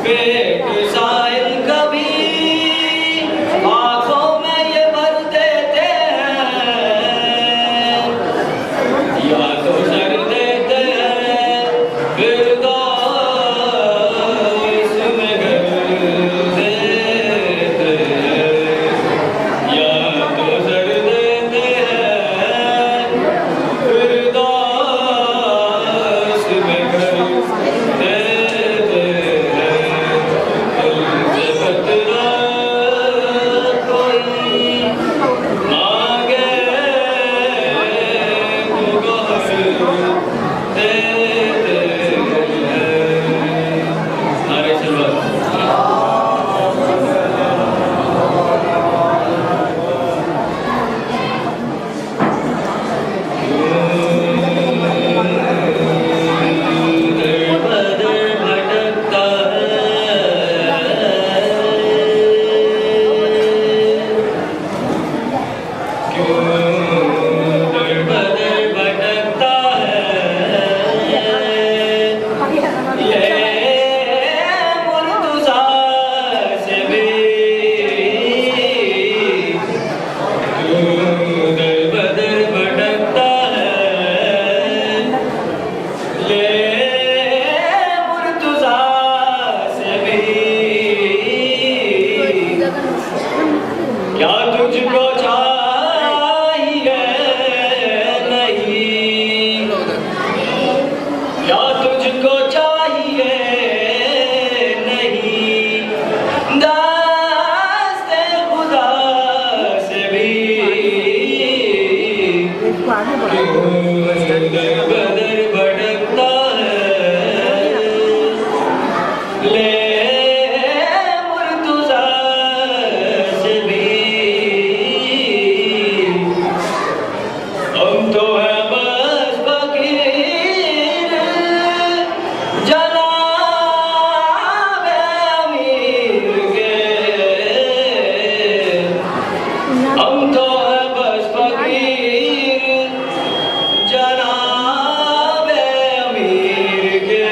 پیٹ سائل کبھی آنکھوں میں یہ بھر دیتے ہیں یا تو سر دیتے ہیں فردوس میں گھر دیتے ہیں یا تو سر دیتے ہیں فردوس میں گھر دیتے ہیں دل سے بتلا کوئی مانگے تو گوہر دیتے ہیں نعرہ سلوات در بدر بھٹکتا ہے کیوں در بدر بھٹکتا ہے یہ مرتضیٰ سے بھی کیوں در بدر بھٹکتا ہے یہ مرتضیٰ سے بھی کیا تجھ کو چاہیے نہیں کیا تجھ کو چاہیے نہیں دست خدا سے بھی کیوں در بدر بھٹکتا ہے لے مرتضیٰ سے بھی ہم تو ہیں بس فقیر جناب امیر کے ہم تو ہیں بس فقیر جناب امیر کے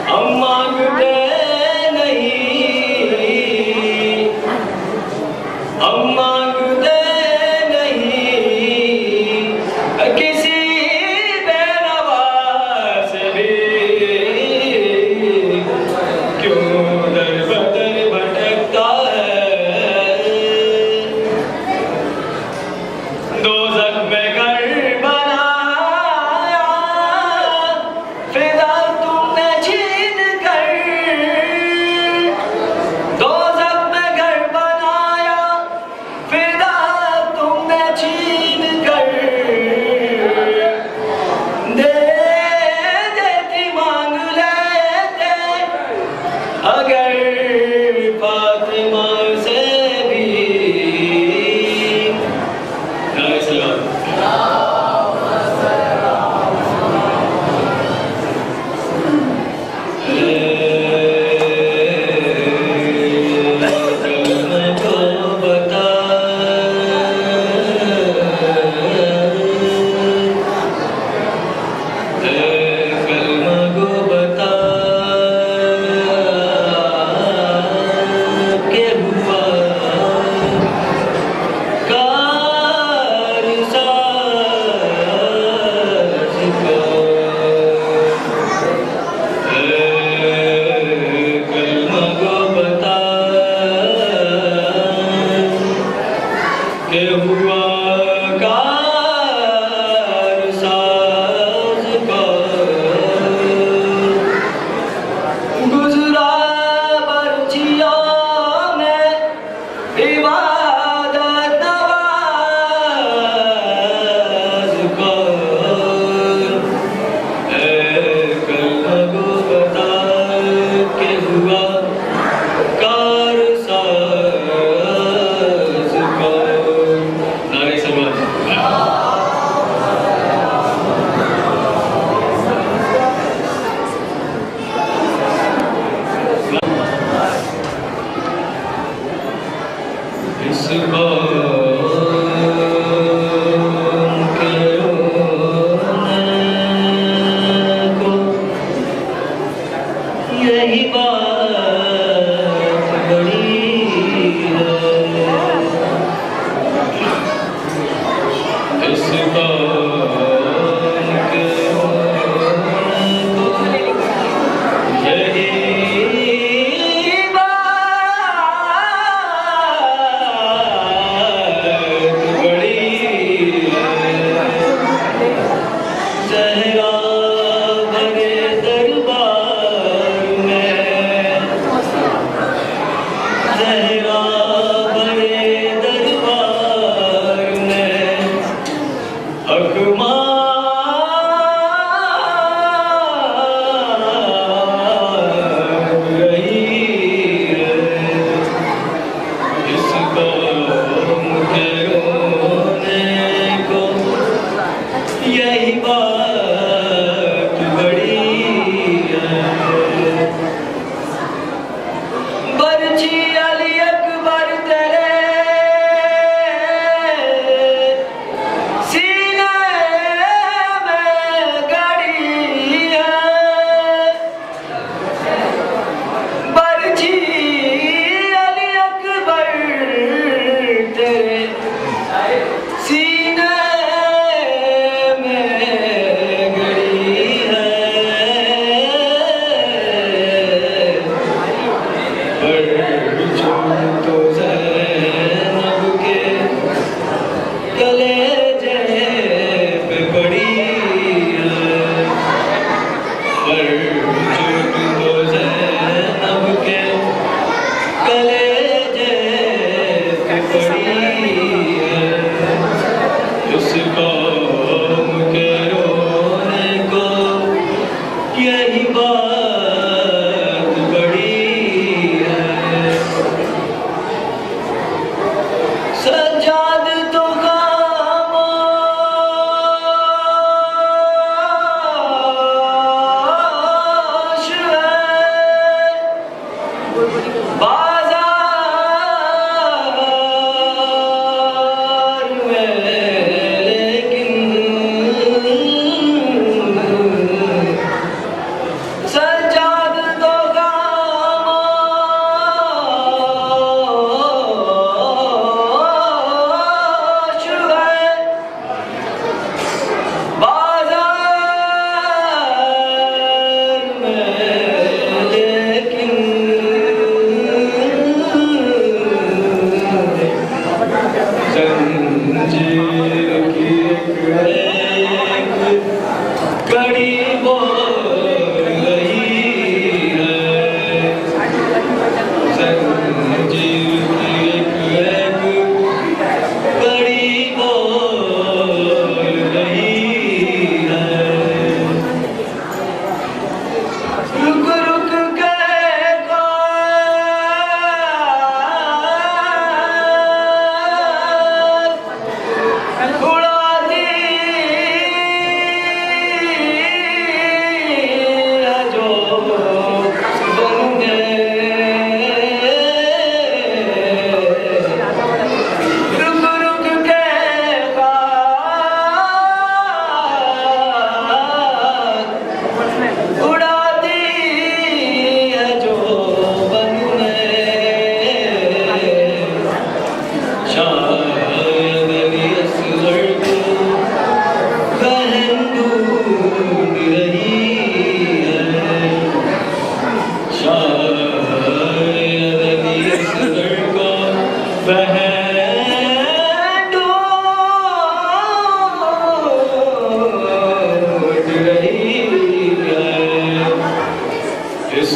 ہم مانگتے نہیں ہم مانگتے نہیں کسی بے نوا سے بھی کیوں در بدر بھٹکتا ہے دوزخ میں گھر بنایا فدا تم نے چھین کر دوزخ میں گھر بنایا فدا تم نے چھین کر دے دیتی مانگ لیتے اگر فاطمہ سے بھی نعرہ سلوات کلمہ کو بتا کلمہ کو بتا کہ ہوا کار ساز کو کلمہ کو بتا کہ ہوا کار ساز کو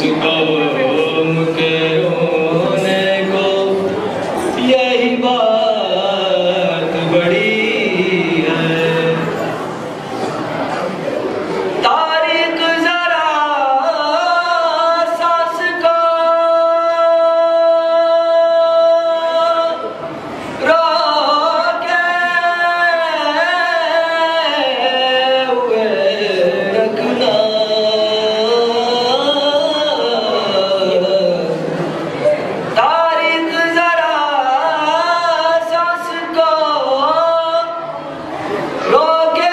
اس قوم کے رونے کو یہی بات بڑی ہے تاریخ ذرا سانس کا روکے ہوئے رکھنا تاریخ ذرا سانس کو روکے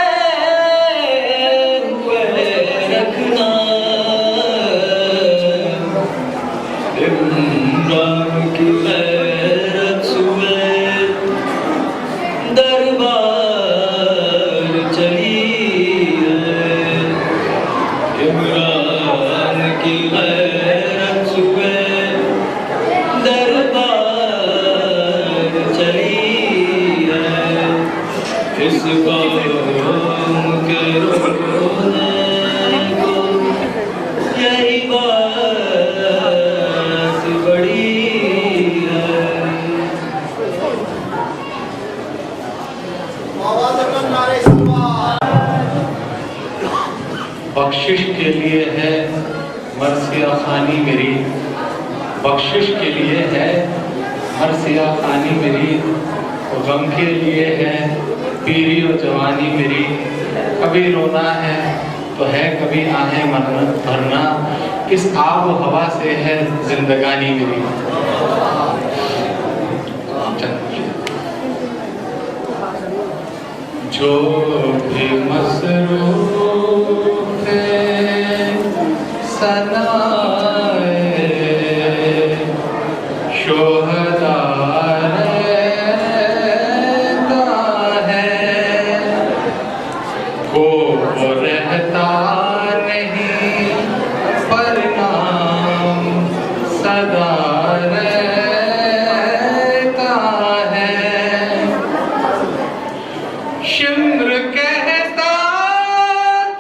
ہوئے رکھنا عمران کی غیرت سوئے دربار چلی ہے عمران کی غیرت سوئے دربار چلی ہے اس قوم کے رونے کو یہی بات بڑی ہے بخشش کے لیے ہے مرثیہ خوانی میری بخشش کے لیے ہے مرثیہ خوانی میری غم کے لیے ہے پیری و جوانی میری کبھی رونا ہے تو ہے کبھی آہیں بھرنا اس آب و ہوا سے ہے زندگانی میری جو بھی مصروف ہے ثنائے شہداء رہتا ہے وہ رہتا نہیں پر نام سدا شمر کہتا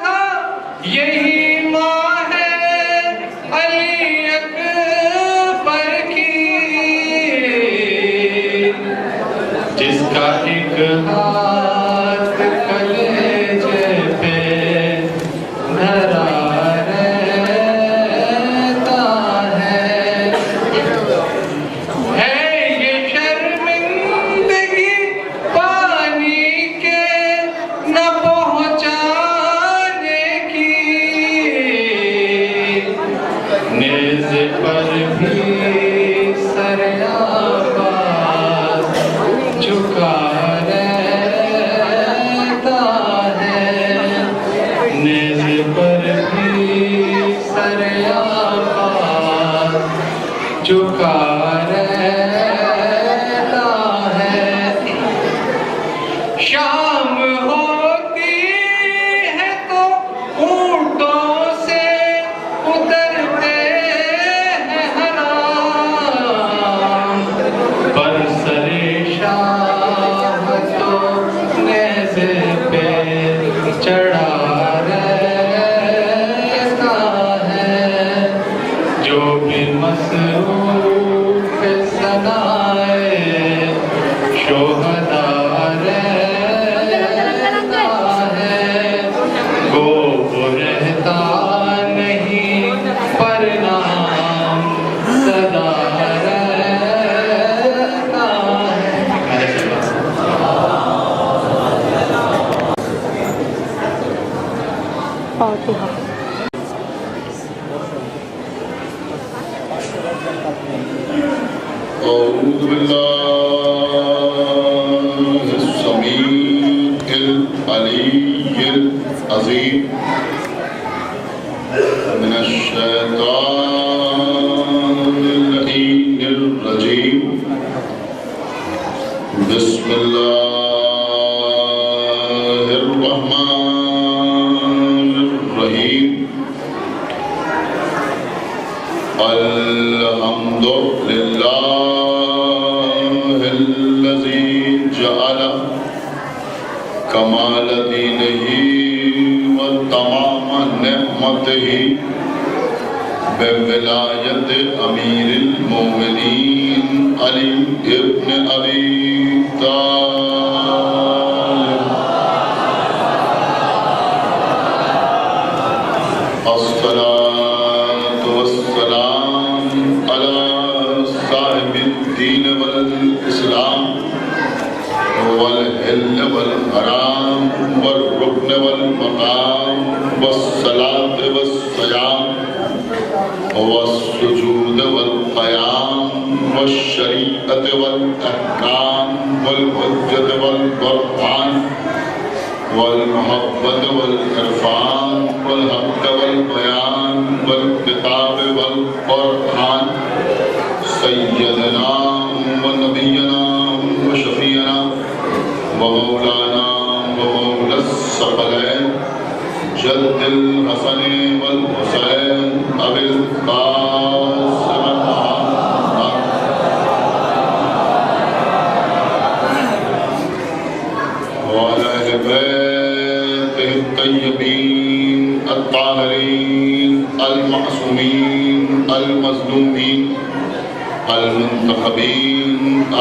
تھا یہی ماں ہے علی اکبر کی جس کا ایک ہاتھ کلیجے پہ دھرا رہتا ہے یہ شرمندگی پانی کے نہ پہنچانے کی نیز پر بھی سر آباد جھکا رہتا ہے نیز پر بھی سر آباد جھکا شام ہوتی ہے تو اونٹوں سے اترتے ہیں حرام پر سر شام تو نیزے پہ چڑھا رہتا ہے جو بھی مصروف ثنائے شہداء أعوذ بالله السميع العلي العظيم من الشيطان اللعين الرجيم بسم الله الرحمن الرحيم الحمد لله الذي جعل كمال دينه وتمام نعمته بولایت امیر المومنین علی ابن ابی طالب الصلاة والسلام علی صاحب الدین والاسلام والحل والحرام والرکن والمقام والصلاة والصیام والسجود والقیام والشریعت والاحکام والحجت والبرهان والمحبت والعرفان والحق والبیان والکتاب والقرآن سیدنا ونبینا وشفیعنا ومولانا ومولا الثقلین جد الحسن والحسین ابی القاسم محمد وعلى اہل بیتہ الطیبین الطاہرین المعصومین المظلومین المنتخبین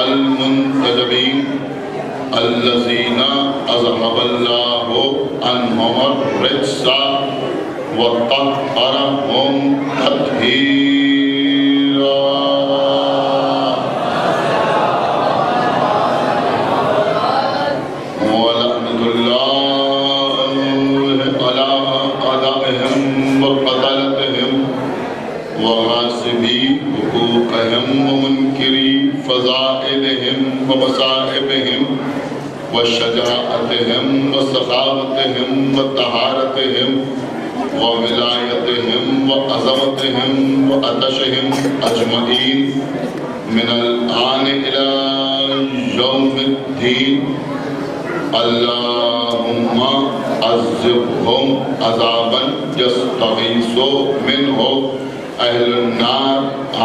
المنتجبین الذین اذهب اللہ عنہم الرجس وطہرہم تطہیرا ولعنۃ اللہ علی اعدائہم وقتلتہم وغاصبی حقوقہم ومنکری فضائلہم ومصائبہم وشجاعتہم وسخاوتہم وطہارتہم وولایتہم وعظمتہم وعطشہم اجمعین من الآن الى یوم الدین اللہم عذبہم عذابا یستغیث منہ اہل النار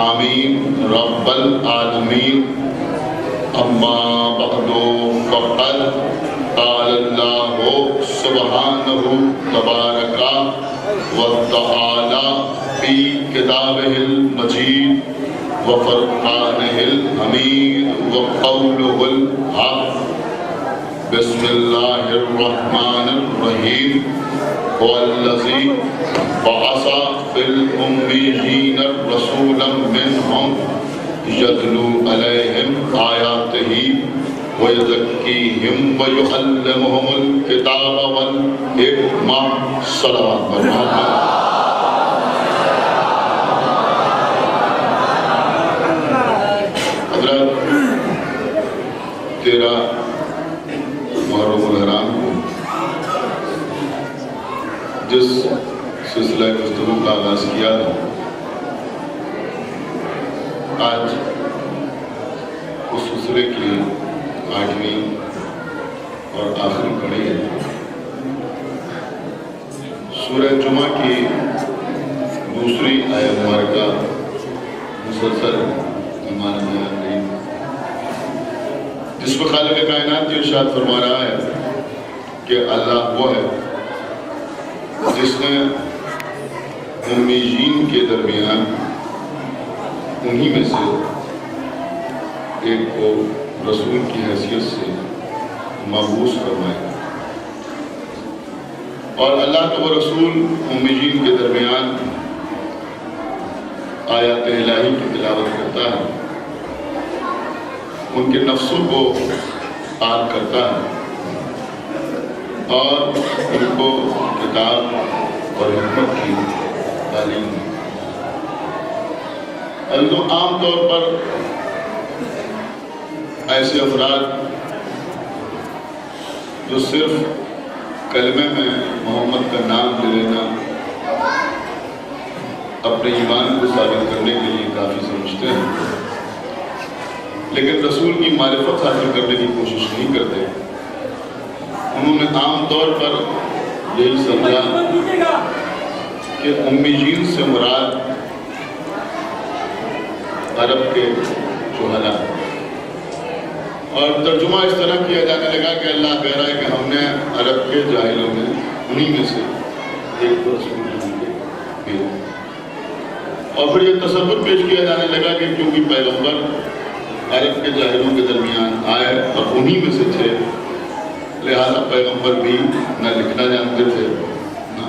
آمین رب العالمین اما بعد فقد قال اللہ سبحانہ تبارک وتعالی فی کتابہ المجید وفرقانہ الحمید وقولہ الحق بسم اللہ الرحمن الرحیم والذی بعث فی الأمیین رسولا منہم یتلو علیہم آیاتہ ویزکیہم ویعلمہم الکتاب والحکمہ صلوات محمد حضرت 13 محرم الحرام کو جس سلسلہ گفتگو کا آغاز کیا تھا، آج اس سلسلے کی 8ویں اور آخری کڑی ہے۔ سورہ جمعہ کی دوسری آیت مبارکہ مسلسل ایمان بیان رہی، جس پر خالق کائنات کی ارشاد فرما رہا ہے کہ اللہ وہ ہے جس نے امیین کے درمیان انہی میں سے ایک کو رسول کی حیثیت سے مبعوث فرمایا، اور اللہ کا وہ رسول امیین کے درمیان آیات الہی کی تلاوت کرتا ہے، ان کے نفسوں کو پاک کرتا ہے اور ان کو کتاب اور حکمت کی تعلیم دی۔ عام طور پر ایسے افراد جو صرف کلمے میں محمد کا نام لے لینا اپنے ایمان کو ثابت کرنے کے لیے کافی سمجھتے ہیں، لیکن رسول کی معرفت حاصل کرنے کی کوشش نہیں کرتے۔ انہوں نے عام طور پر یہی سمجھا کہ امیین سے مراد عرب کے جہلا، اور ترجمہ اس طرح کیا جانے لگا کہ اللہ کہہ رہا ہے کہ ہم نے عرب کے جاہلوں میں انہی میں سے ایک کو رسول بھیجا۔ اور پھر یہ تصور پیش کیا جانے لگا کہ کیونکہ پیغمبر عرب کے جاہلوں کے درمیان آئے اور انہی میں سے تھے، لہذا پیغمبر بھی نہ لکھنا جانتے تھے نہ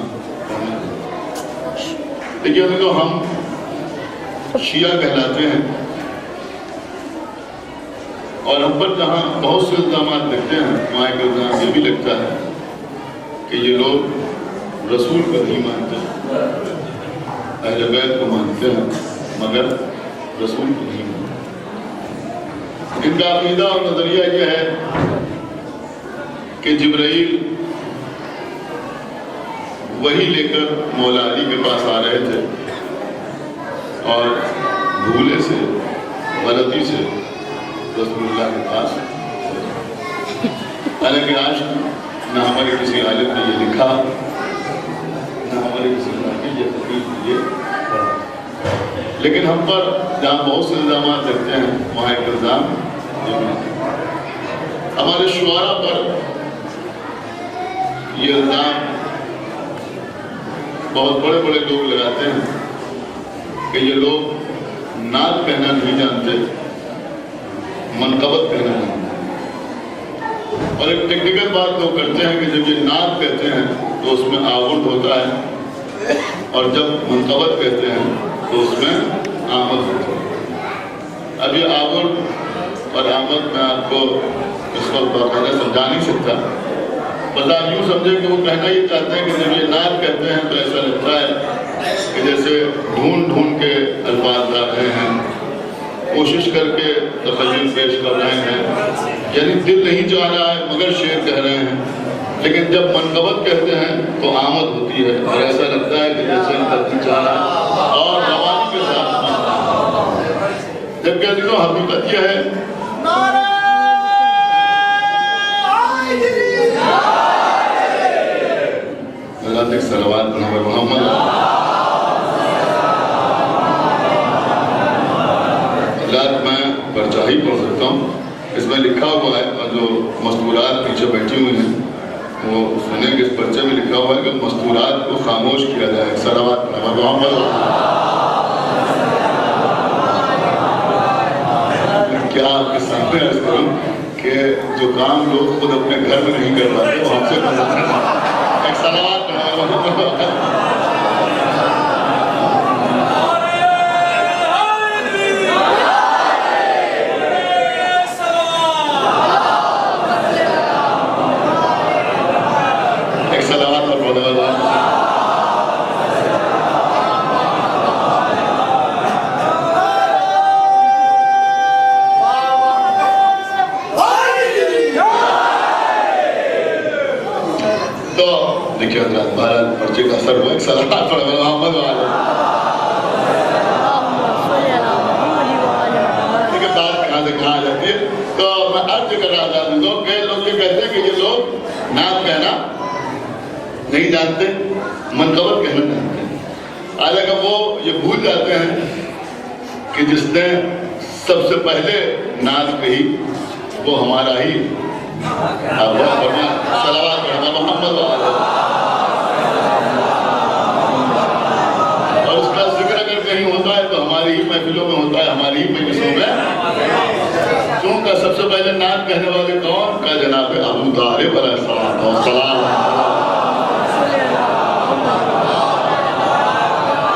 پڑھنا۔ لیکن تو ہم شیعہ کہلاتے ہیں اور ہم پر جہاں بہت سے الزامات لگتے ہیں، وہاں ایک الزام یہ بھی لگتا ہے کہ یہ لوگ رسول کو نہیں مانتے، اہل بیت کو مانتے ہیں مگر رسول کو نہیں مانتے۔ ان کا عقیدہ اور نظریہ یہ ہے کہ جبرائیل وہی لے کر مولا علی کے پاس آ رہے تھے اور بھولے سے غلطی سے رسول اللہ کے پاس، حالانکہ آج نہ ہمارے کسی عالم نے یہ لکھا نہ ہمارے کسی عالم یہ تحقیق یہ پڑھا، لیکن ہم پر جہاں بہت سے الزامات لگتے ہیں وہاں ایک الزام یہ بھی ہمارے شعراء پر یہ الزام بہت بڑے بڑے لوگ لگاتے ہیں کہ یہ لوگ نعت کہنا نہیں جانتے، منقبت کہنا جانتے ہیں، اور ایک ٹیکنیکل بات لوگ کرتے ہیں کہ جب یہ نعت کہتے ہیں تو اس میں آورد ہوتا ہے اور جب منقبت کہتے ہیں تو اس میں آمد ہوتا ہے۔ اب یہ آورد اور آمد میں آپ کو اس وقت باقاعدہ سمجھا نہیں سکتا، بس آپ یوں سمجھیں کہ وہ کہنا یہ چاہتے ہیں کہ جب یہ نعت کہتے ہیں تو ایسا لگتا ہے کہ جیسے ڈھونڈ ڈھونڈ کے الفاظ لا رہے ہیں، کوشش کر کے تخیل پیش کر رہے ہیں، یعنی دل نہیں چاہ رہا ہے مگر شعر کہہ رہے ہیں، لیکن جب منقبت کہتے ہیں تو آمد ہوتی ہے اور ایسا لگتا ہے کہ جیسے ان کا دل چاہ رہا ہے اور روانی کے ساتھ، جبکہ عزیزوں حقیقت یہ ہے اللہ تک صلوات بنابر محمد۔ اللہ میں پرچہ ہی پڑھ سکتا ہوں، اس میں لکھا ہوا ہے اور جو مستورات پیچھے بیٹھی ہوئی ہیں وہ سنیں کہ اس پرچے میں لکھا ہوا ہے کہ مستورات کو خاموش کیا جائے، صلوات بنابر محمد۔ کیا آپ کے سامنے عرض کروں کہ جو کام لوگ خود اپنے گھر میں نہیں کر پاتے وہ ہم سے کرتے ہیں، ایک صلوات پرچے کا اثر ہوا، ایک صلوات پڑھ محمد والے۔ دیکھیں بات کہاں سے کہاں جاتی ہے، تو میں عرض کر رہا تھا لوگ یہ کہتے ہیں کہ یہ لوگ نعت کہنا نہیں جانتے، منقبت کہنا جانتے ہیں، حالانکہ وہ یہ بھول جاتے ہیں کہ جس نے سب سے پہلے نعت کہی وہ ہمارا ہی صلوات پڑھنا محمد والے، اور اس کا ذکر اگر کہیں ہوتا ہے تو ہماری ہی محفلوں میں ہوتا ہے، ہماری ہی مجلسوں میں، کیونکہ سب سے پہلے نعت کہنے والے کون کا جناب ابو طالب علیہ السلام۔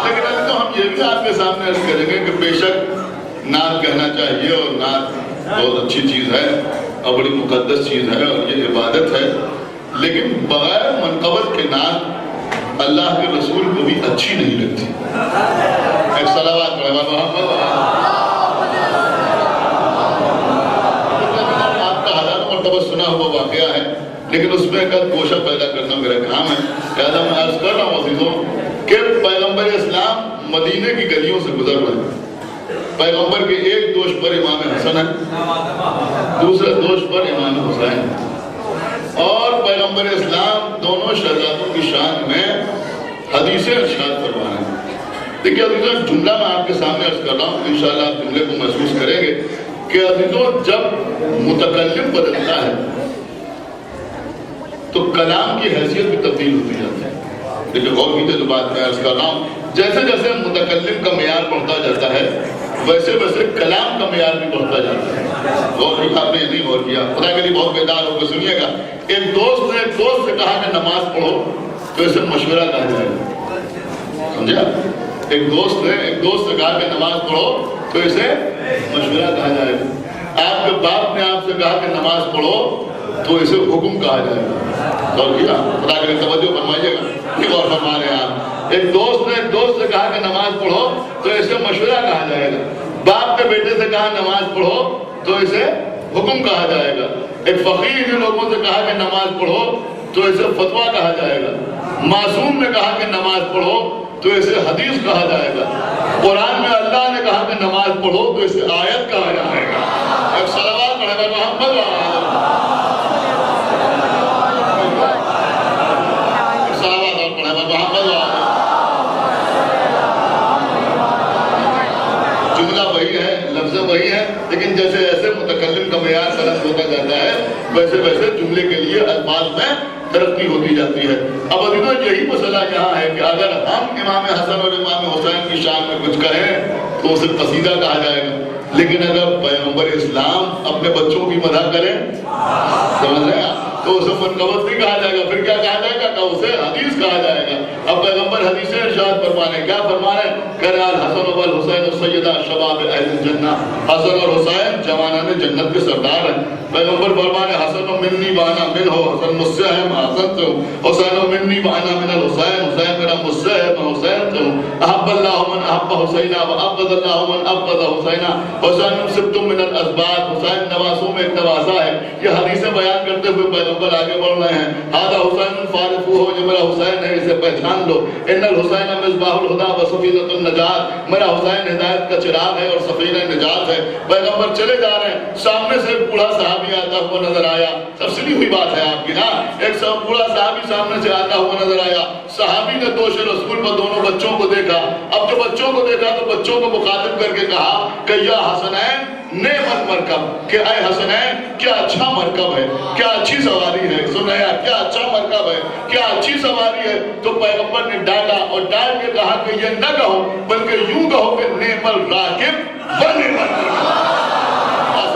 لیکن ابھی تو ہم یہ بھی آپ کے سامنے عرض کریں گے کہ بے شک نعت کہنا چاہیے اور نعت بہت اچھی چیز ہے اور بڑی مقدس چیز ہے اور یہ عبادت ہے، لیکن بغیر منقبت کے نعت اللہ کے رسول کو بھی اچھی نہیں لگتی۔ ایک صلوات پڑھیں محمد۔ آپ کا ہزاروں مرتبہ سنا ہوا واقعہ ہے، لیکن اس میں ایک گوشہ پیدا کرنا میرا کام ہے، لہٰذا میں عرض کر رہا ہوں عزیزوں کہ پیغمبر اسلام مدینے کی گلیوں سے گزر رہے ہیں، پیغمبر کے ایک دوش پر امام حسن ہے، دوسرے دوش پر امام حسین، اور پیغمبر اسلام دونوں شہزادوں کی شان میں حدیثیں ارشاد فرما رہے ہیں۔ دیکھیے عزیزوں ایک جملہ میں آپ کے سامنے عرض کر رہا ہوں، انشاءاللہ آپ جملے کو محسوس کریں گے کہ عزیزوں جب متکلم بدلتا ہے تو کلام کی حیثیت بھی تبدیل ہوتی جاتی ہے۔ لیکن غور کیجیے جو بات میں عرض کر رہا ہوں، جیسے جیسے متکلم کا معیار بڑھتا جاتا ہے ویسے ویسے کلام کا معیار بھی بڑھتا جاتا ہے۔ غور کیا آپ نے یہ نہیں غور کیا؟ خدا کے لیے بہت بیدار ہو کے سنیے گا۔ ایک دوست نے ایک دوست سے کہا کہ نماز پڑھو تو اسے مشورہ کہا جائے گا، سمجھا؟ ایک دوست نے ایک دوست سے کہا کہ نماز پڑھو تو اسے مشورہ کہا جائے گا۔ آپ کے باپ نے آپ سے کہا کہ نماز پڑھو تو اسے حکم کہا جائے گا۔ غور کیا؟ خدا کے لیے توجہ فرمائیے گا، یہ غور فرما رہے ہیں آپ۔ ایک دوست نے ایک دوست سے کہا کہ نماز پڑھو تو اسے مشورہ کہا جائے گا۔ باپ کے بیٹے سے کہا نماز پڑھو تو اسے حکم کہا جائے گا۔ ایک فقیر نے لوگوں سے کہا کہ نماز پڑھو تو اسے فتویٰ کہا جائے گا۔ معصوم نے کہا کہ نماز پڑھو تو اسے حدیث کہا جائے گا۔ قرآن میں اللہ نے کہا کہ نماز پڑھو تو اسے آیت کہا جائے گا۔ ایک صلوات پڑھے گا محمد وہی ہے، لیکن جیسے جیسے متکلم کا معیار بلند ہوتا جاتا ہے ویسے ویسے جملے کے لیے الفاظ میں ترقی ہوتی جاتی ہے۔ اب عزیزو یہی مسئلہ یہاں ہے کہ اگر ہم امام حسن اور امام حسین کی شان میں کچھ کہیں تو اسے قصیدہ کہا جائے گا، لیکن اگر پیغمبر اسلام اپنے بچوں کی مدح کریں سمجھ رہے ہیں تو اسے منقبت نہیں کہا جائے گا، پھر کیا کہا جائے گا؟ کہ اسے حدیث کہا جائے گا۔ اب پیغمبر حدیثیں ارشاد فرمانے کیا فرمانے؟ کہ الحسن والحسین السیدہ شباب اہل الجنہ، حسن اور حسین جوانان جنت کے سردار ہیں۔ پیغمبر فرمانے حسن منی وانا من ہو، حسن مجھ سے ہے میں حسن سے ہوں، حسین منی وانا من الحسین، حسین میرا مجھ سے ہے میں حسین سے ہوں۔ احب اللہ من احب حسینہ و ابغض اللہ من ابغض حسینہ، حسین سبت من الاسباط، حسین نواسوں میں ایک نواسا ہے۔ یہ حدیثیں بیان کرتے ہوئے پیغمبر آگے بڑھ رہے ہیں۔ ہذا حسین فارفو ہو، یہ میرا حسین ہے اسے پہچان لو۔ ان الحسین مصباح الہدی و سفینۃ النجات، میرا حسین ہدایت کا چراغ ہے اور سفینہ نجات ہے۔ پیغمبر چلے جا رہے ہیں، سامنے سے ایک بوڑھا صحابی آتا ہوا نظر آیا۔ تفصیلی ہوئی بات ہے آپ کی نا، ایک بوڑھا صحابی سامنے سے آتا ہوا نظر آیا۔ صحابی نے دوش رسول پر دونوں بچوں کو دیکھا۔ اب جو بچوں کو دیکھا تو بچوں کو مخاطب کر کے کہا کہ یا حسنین نعمت مرکب، کہ اے حسنین کیا اچھا مرکب ہے، کیا اچھی سواری ہے۔ سنایا کیا اچھا مرکب ہے، کیا اچھی سواری ہے۔ تو پیغمبر نے ڈالا اور ڈال کے کہا کہ یہ نہ کہو بلکہ یوں کہو کہ نعم الراکب و نعم المرکب۔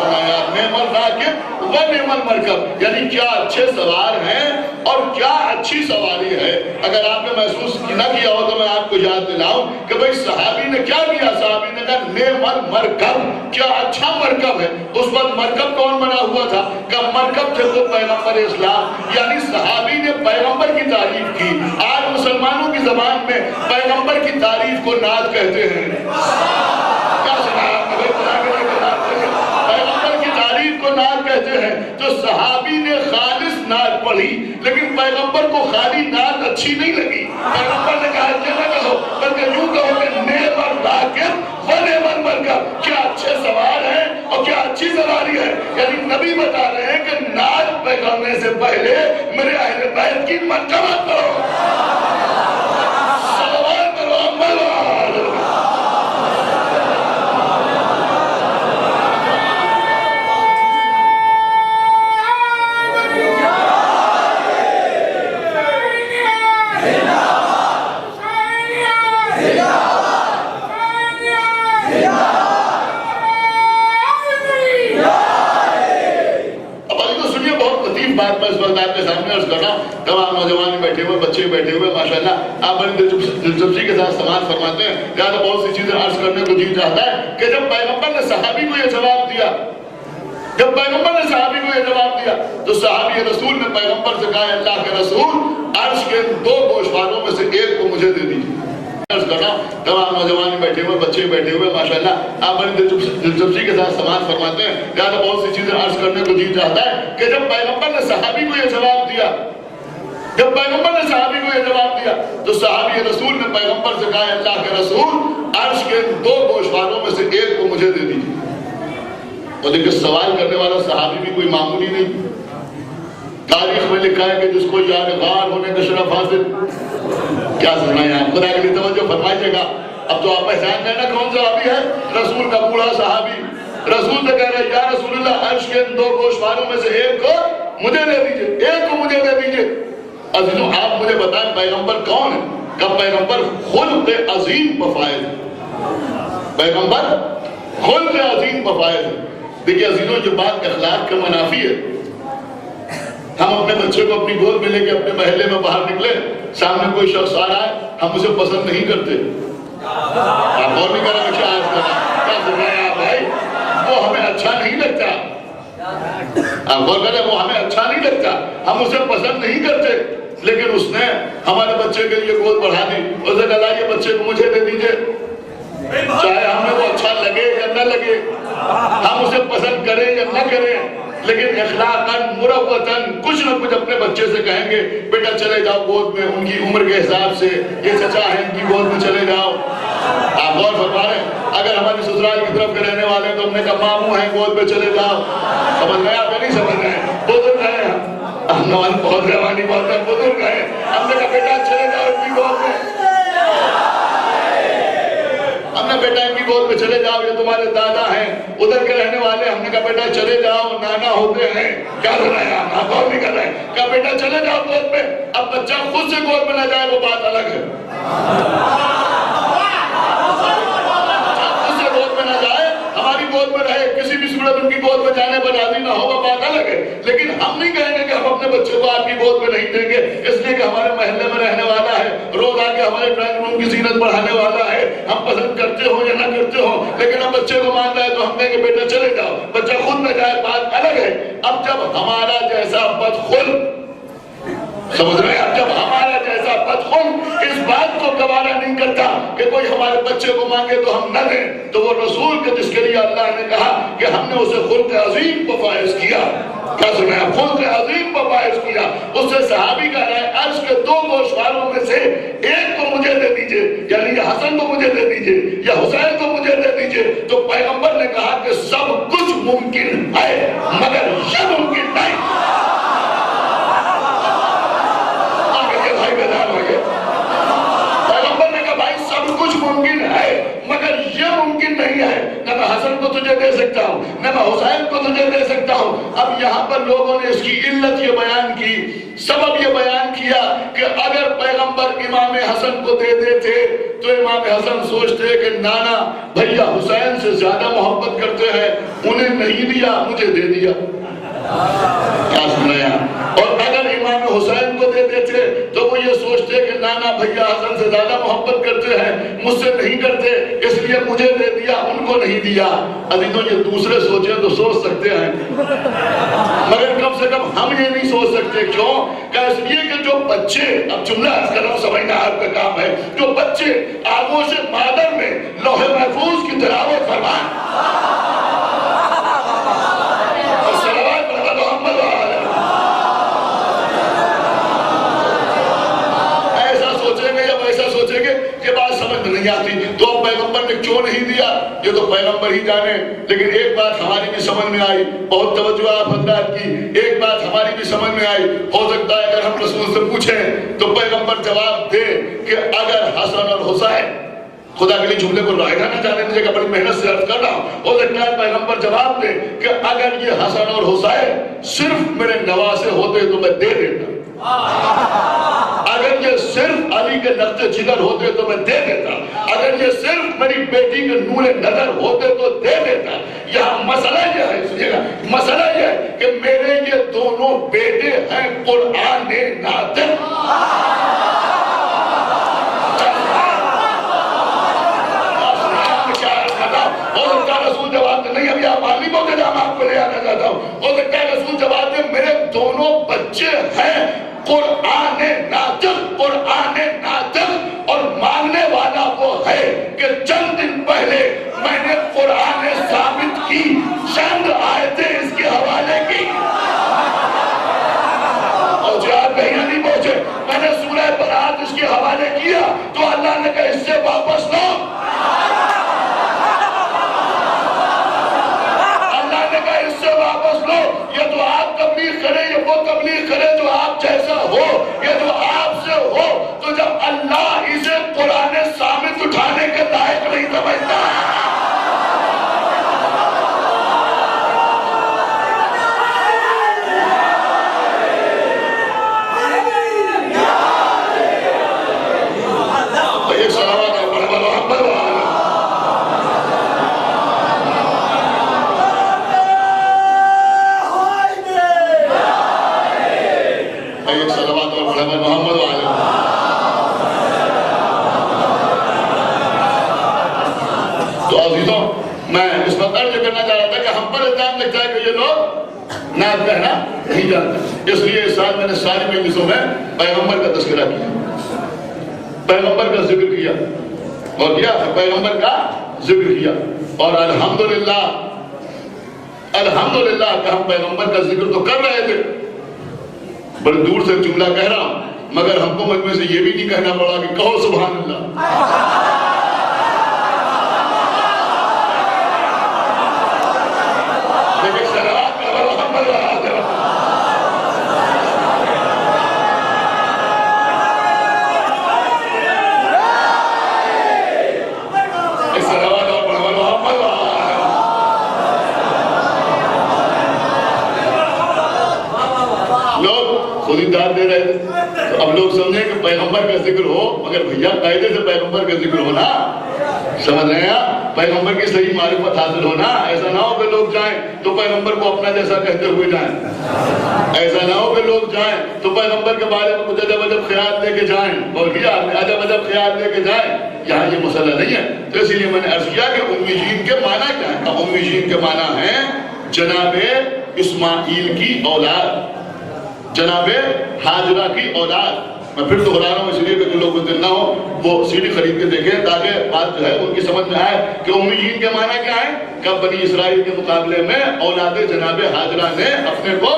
سنایا نعم الراکب و نعم المرکب، یعنی کیا اچھے سوار ہیں اور کیا اچھی سواری ہے۔ اگر آپ نے محسوس نہ کیا ہو تو میں آپ کو یاد دلاؤں کہ بھئی صحابی نے کیا کیا؟ صحابی نے کہا نعم المرکب، کیا اچھا مرکب ہے۔ اس وقت مرکب کون بنا ہوا تھا؟ کہ مرکب تھے وہ پیغمبر اسلام، یعنی صحابی نے پیغمبر کی تعریف کی۔ آج مسلمانوں کی زبان میں پیغمبر کی تعریف کو نعت کہتے ہیں۔ کیا سنا آپ نے؟ پیغمبر کی تعریف کو نعت کہتے ہیں۔ تو صحابی نے خالص نعت پڑھی، لیکن پیغمبر کو خالی نعت اچھی نہیں لگی۔ پیغمبر نے کہا کہ نہ کہو بلکہ یوں کہو کہ نعم الراکب و نعم المرکب، کیا اچھے سوار ہیں اور کیا اچھی سواری ہے۔ یعنی نبی بتا رہے ہیں کہ نعت کرنے سے پہلے میرے اہل بیت کی مرتبت کرو، صلوات کرو عمل تمام نوجوان بیٹھے ہوئے، بچے بیٹھے ہوئے، ماشاءاللہ آپ بڑی دلچسپی کے ساتھ سماعت فرماتے ہیں۔ لہٰذا بہت سی چیزیں عرض کرنے کو جی چاہتا ہے کہ جب پیغمبر نے صحابی کو یہ جواب دیا، جب پیغمبر نے صحابی کو یہ جواب دیا تو صحابی رسول نے پیغمبر سے کہا اللہ کے رسول عرش کے دو گوشواروں میں سے ایک کو مجھے دے دیجیے۔ عرض کر رہا ہوں تمام نوجوان بیٹھے ہوئے، بچے بیٹھے ہوئے، ماشاءاللہ آپ بڑی دلچسپی کے ساتھ سماعت فرماتے ہیں۔ لہٰذا بہت سی چیزیں عرض کرنے کو جی چاہتا ہے کہ جب پیغمبر نے صحابی کو یہ جواب دیا، جب پیغمبر نے صحابی کو یہ جواب دیا تو صحابی رسول نے پیغمبر سے کہا اللہ کے رسول عرش کے دو گوشواروں میں سے ایک کو مجھے دے دیجیے۔ اور دیکھیں سوال کرنے والا صحابی بھی کوئی معمولی نہیں۔ تاریخ میں لکھا ہے کہ جس کو یادگار ہونے کا شرف حاصل، کیا سنائیں آپ؟ خدا کے لیے توجہ فرمائیے گا۔ اب تو آپ پہچان گئے نا کون صحابی ہے؟ رسول کا بوڑھا صحابی۔ رسول سے کہہ رہے یا رسول اللہ عرش کے دو گوشواروں میں سے ایک کو مجھے دے دیجئے، ایک کو مجھے دے دیجئے۔ عزیزوں آپ مجھے بتائیں پیغمبر کون ہے؟ کہ پیغمبر خلق عظیم بفائز ہے، پیغمبر خلق عظیم بفائز ہے۔ دیکھیے عزیزوں جو بات اخلاق کے منافی ہے، ہم اپنے بچے کو اپنی گود میں لے کے اپنے محلے میں باہر نکلے، سامنے کوئی شخص آ رہا ہے، ہم اسے پسند نہیں کرتے، آپ اور نہیں کریں کیا سن رہے ہیں آپ بھائی، وہ ہمیں اچھا نہیں لگتا، آپ غور کریں وہ ہمیں اچھا نہیں لگتا، ہم اسے پسند نہیں کرتے، لیکن اس نے ہمارے بچے کے لیے گود بڑھا دی، اسے کہا یہ بچے کو مجھے دے دیجئے، چاہے ہمیں وہ اچھا لگے یا نہ لگے، ہم اسے پسند کریں یا نہ کریں، لیکن اخلاقاً مروتاً کچھ نہ کچھ اپنے بچے سے کہیں گے بیٹا چلے جاؤ گود میں، ان کی عمر کے حساب سے یہ چچا ہے ان کی گود میں چلے جاؤ۔ آپ غور فرما رہے ہیں اگر ہماری سسرال کی طرف کے رہنے والے تو ہم نے کہا ماموں ہیں گود میں چلے جاؤ، سمجھ رہے ہیں آپ نہیں سمجھ رہے ہیں، بزرگ ہیں ہم نوان بہت روانی بہت ہے، بزرگ ہیں، ہم نے کہا بیٹا چلے جاؤ ان کی گود میں، ہم نے بیٹا ان کی گود میں چلے جاؤ، یہ تمہارے دادا ہیں ادھر کے رہنے والے، ہم نے کہا بیٹا چلے جاؤ نانا ہوتے ہیں، کیا کر رہے ہیں آپ غور نہیں کر رہے ہیں، کہا بیٹا چلے جاؤ گود میں، اب بچہ خود سے گود میں نہ جائے وہ بات الگ ہے، خود سے گود میں نہ جائے ہماری گود میں رہے، کسی بھی صورت ان کی گود میں جانے پر راضی نہ ہو وہ بات الگ ہے، لیکن ہم نہیں کہیں گے کہ ہم اپنے بچے کو آپ کی گود میں نہیں دیں گے، اس لیے کہ ہمارے محلے میں رہنے والا ہے، روز آ کے ہمارے ڈرائنگ روم کی زینت بڑھانے والا ہے، ہم پسند کرتے ہو یا نہ کرتے ہو، لیکن ہم بچے کو مان رہے ہیں تو ہم کہیں گے بیٹا چلے جاؤ، بچہ خود نہ جائے بات الگ ہے۔ اب جب ہمارا جیسا بدخلق، سمجھ رہے ہیں، اب جب ہمارا جیسا بدخلق اس بات کو گوارا نہیں کرتا کہ کوئی ہمارے بچے کو مانگے تو ہم نہ دیں، تو وہ رسول کے جس کے لیے اللہ نے کہا کہ ہم نے اسے خلق عظیم کو فائز کیا، کیا سنا ہے، خلق عظیم کو فائز کیا، اس سے صحابی کہہ رہے ہیں عرش کے 2 گوشواروں میں سے ایک کو مجھے دے دیجئے، یعنی یہ حسن کو مجھے دے دیجئے یا حسین کو مجھے دے دیجئے، تو پیغمبر نے کہا کہ سب کچھ ممکن ہے مگر یہ ممکن نہیں۔ پیغمبر نے کہا بھائی سب کچھ ممکن ہے مگر یہ ممکن نہیں ہے، نہ میں حسن کو تجھے دے سکتا ہوں نہ میں حسین کو تجھے دے سکتا ہوں۔ اب یہاں پر لوگوں نے اس کی علت یہ بیان کی، سبب یہ بیان کیا کہ اگر پیغمبر امام حسن کو دے دیتے تو امام حسن سوچتے کہ نانا بھیا حسین سے زیادہ محبت کرتے ہیں، انہیں نہیں دیا مجھے دے دیا، کیا سنایا، اور اگر امام حسین کو دے دیتے تو وہ یہ سوچتے کہ نانا بھیا حسن سے زیادہ محبت کرتے ہیں، مجھ سے نہیں کرتے اس لیے مجھے دے دیا ان کو نہیں دیا۔ عزیزوں یہ دوسرے سوچیں تو سوچ سکتے ہیں مگر کم سے کم ہم یہ نہیں سوچ سکتے، کیوں کہ اس لیے کہ جو بچے، اب جملہ اس کا لفظ سمجھنا آپ کا کام ہے، جو بچے آغوش مادر میں لوح محفوظ کی تلاوت فرمائیں، تو اب پیغمبر نے کیوں نہیں دیا یہ تو پیغمبر ہی جانے، لیکن ایک بات ہماری بھی سمجھ میں آئی، بہت توجہ آپ حضرات کی، ایک بات ہماری بھی سمجھ میں آئی، ہو سکتا ہے اگر ہم رسول سے پوچھیں تو پیغمبر جواب دے کہ اگر حسن اور حسین، خدا کے لیے جملے کو رائگا نہ جانے دیجیے کہ بڑی محنت سے عرض کر رہا ہوں، ہو سکتا ہے پیغمبر جواب دے کہ اگر یہ حسن اور حسین صرف میرے نواسے ہوتے تو میں دے دیتا، اگر یہ صرف علی کے نقطے جگر ہوتے تو میں دے دیتا، اگر یہ صرف میری بیٹی کے نور نظر ہوتے تو دے دیتا۔ یہاں مسئلہ یہ ہے، سنیے گا، مسئلہ یہ ہے کہ میرے یہ دونوں بیٹے ہیں قرآن ناطق، رسول جواب دے، نہیں ابھی آپ عالم ہو کے جام آپ کو لے آنا چاہتا ہوں، ہو سکتا ہے رسول جواب دے میرے دونوں بچے ہیں قرآن ناطق، قرآن ناطق، اور ماننے والا وہ ہے کہ چند دن پہلے میں نے قرآن ثابت کی چند آیتیں اس کے حوالے کی، اور جو آپ کہیں نہیں پہنچے، میں نے سورہ برات اس کے حوالے کیا تو اللہ نے کہا اس سے واپس لو، یہ تو آپ تبلیغ کریں، یہ وہ تبلیغ کرے جو آپ جیسا ہو، یہ جو آپ سے ہو، تو جب اللہ اسے قرآن ثابت اٹھانے کے لائق نہیں سمجھتا، میں اس وقت عرض کرنا چاہ رہا تھا کہ ہم پر الزام لگتا ہے کہ یہ لوگ نعت کہنا نہیں جانتے. اس لیے اس سال میں نے ساری مجلسوں میں پیغمبر کا تذکرہ کیا, پیغمبر کا ذکر کیا, اور کیا پیغمبر کا ذکر کیا. اور الحمدللہ کہ ہم پیغمبر کا ذکر تو کر رہے تھے, بڑی دور سے جملہ کہہ رہا ہوں, مگر ہم کو مجھ میں سے یہ بھی نہیں کہنا پڑا کہ کہو سبحان اللہ. لیکن صلوات کا محمد خود ہی داد دے رہے تھے. تو اب لوگ سمجھیں کہ پیغمبر کا ذکر ہو, مگر بھیا قاعدے سے پیغمبر کا ذکر ہونا, سمجھ رہے ہیں آپ, پیغمبر کی صحیح معرفت حاصل ہونا. ایسا نہ ہو کہ لوگ جائیں تو پیغمبر کو اپنا جیسا کہتے ہوئے جائیں, ایسا نہ ہو کہ لوگ جائیں تو پیغمبر کے بارے میں کچھ عجب عجب خیال لے کے جائیں, اور کیا عجب عجب خیال لے کے جائیں. یہاں یہ مسئلہ نہیں ہے. تو اسی لیے میں نے عرض کیا کہ امیین کے معنی کیا ہے. امیین کے معنی ہیں جناب اسماعیل کی اولاد, جناب حاجرہ کی اولاد. میں پھر دہرا رہا ہوں اس لیے کہ جو لوگ دل نہ ہو وہ سی ڈی خرید کے دیکھیں تاکہ بات جو ہے ان کی سمجھ میں آئے کہ امیین کے معنی کیا ہے. کہ بنی اسرائیل کے مقابلے میں اولاد جناب حاجرہ نے اپنے کو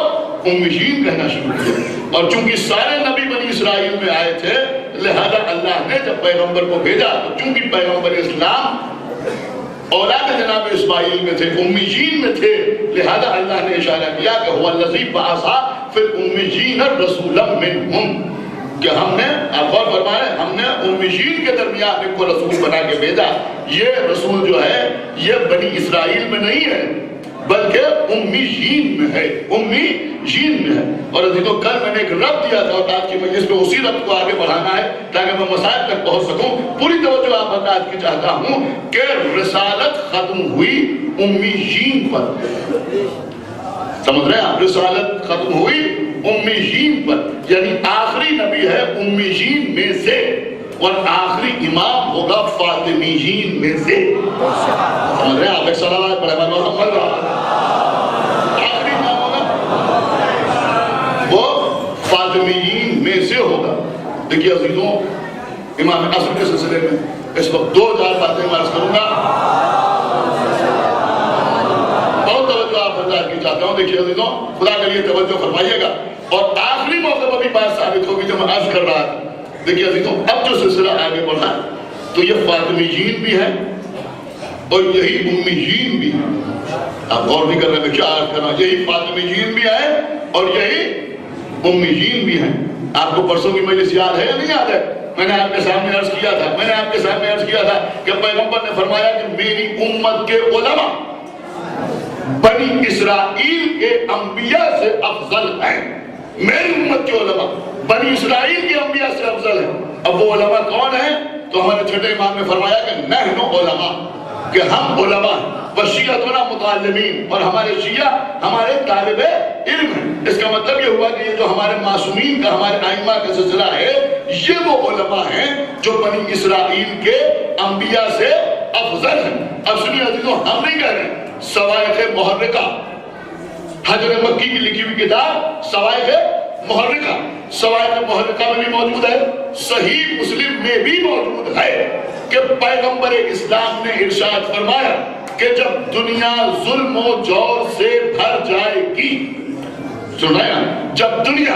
امیین کہنا شروع کیا. اور چونکہ سارے نبی بنی اسرائیل میں آئے تھے, لہذا اللہ نے جب پیغمبر کو بھیجا تو چونکہ پیغمبر اسلام اولاد جناب اسماعیل میں تھے, امیین میں تھے, لہذا اللہ نے اشارہ کیا کہ هو الذی بعث فی الامیین رسولا منہم, کہ ہم نے, آپ غور فرمائیں, ہم نے امیین کے درمیان ایک کو رسول بنا کے بھیجا. یہ رسول جو ہے یہ بنی اسرائیل میں نہیں ہے بلکہ امیین میں ہے, امیین میں ہے. اور عزیزو کل میں نے ایک رب دیا تھا, اور آج کی مجلس میں اسی رب کو آگے بڑھانا ہے تاکہ میں مسائل تک پہنچ سکوں. پوری توجہ آپ برداشت کی چاہتا ہوں کہ رسالت ختم ہوئی امیین پر, سمجھ رہے ہیں آپ, رسالت ختم ہوئی امیین پر, یعنی آخری نبی ہے امیین میں سے, اور آخری امام ہوگا فاطمیین میں سے. سمجھ رہے ہیں آپ, ایک صلوات پڑھیں محمد, آخری امام ہوگا وہ فاطمیین میں سے ہوگا. دیکھیے عزیزوں, امام عصر کے سلسلے میں اس وقت 2000 باتیں میں عرض کروں گا, بہت توجہ آپ برداشت کی چاہتا ہوں. دیکھیے عزیزوں, خدا کے لیے توجہ فرمائیے گا, اور آخری موقع پر بھی بات ثابت ہوگی جو میں عرض کر رہا تھا. دیکھیے عزیزوں, اب جو سلسلہ آگے بڑھا تو یہ فاطمیین بھی ہے اور یہی امیین بھی ہے. آپ غور نہیں کر رہے میں کیا عرض کر رہا ہوں, یہی فاطمیین بھی ہے اور یہی امیین بھی ہے. آپ کو پرسوں کی مجلس یاد ہے یا نہیں یاد ہے؟ میں نے آپ کے سامنے عرض کیا تھا کہ پیغمبر نے فرمایا کہ میری امت کے علماء بنی اسرائیل کے انبیاء سے افضل ہیں. میری امت کے علماء بنی اسرائیل کے انبیاء سے افضل ہیں. اب وہ علماء کون ہیں؟ تو ہمارے چھٹے امام نے فرمایا کہ نحن علماء, کہ ہم علماء ہیں, وشیعتنا متعلمین, اور ہمارے شیعہ ہمارے طالب علم ہیں. اس کا مطلب یہ ہوا کہ یہ جو ہمارے معصومین کا, ہمارے ائمہ کا سلسلہ ہے, یہ وہ علماء ہیں جو بنی اسرائیل کے انبیاء سے افضل ہیں. اب سنیے عزیزوں, ہم نہیں کہہ رہے ہیں. سوائق محرکہ, حجر مکی کی لکھی ہوئی کتاب سوائق محرکہ, سوائق محرکہ میں بھی موجود ہے, صحیح مسلم میں بھی موجود ہے کہ پیغمبر اسلام نے ارشاد فرمایا کہ جب دنیا ظلم و جور سے بھر جائے گی, سن رہے ہیں, جب دنیا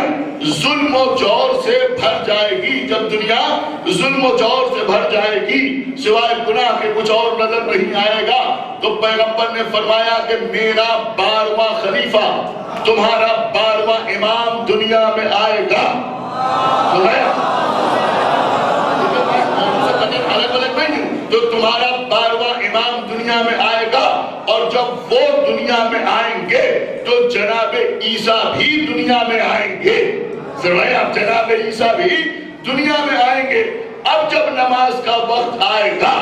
ظلم و جور سے بھر جائے گی, جب دنیا ظلم و جور سے بھر جائے گی, سوائے گناہ کے کچھ اور نظر نہیں آئے گا, تو پیغمبر نے فرمایا کہ میرا 12واں خلیفہ, تمہارا 12واں امام دنیا میں آئے گا. سن رہے ہیں, الگ الگ نہیں, تو تمہارا 12واں امام دنیا میں آئے گا, اور جب وہ دنیا میں آئیں گے تو جناب عیسیٰ بھی دنیا میں آئیں گے. سن رہے ہیں آپ, جناب عیسیٰ بھی دنیا میں آئیں گے. اب جب نماز کا وقت آئے گا,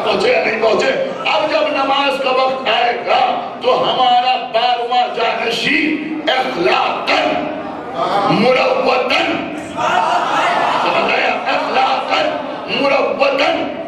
پہنچے یا نہیں پہنچے, اب جب نماز کا وقت آئے گا تو ہمارا 12واں جانشین اخلاقاً مروتاً, اخلاقاً مروتاً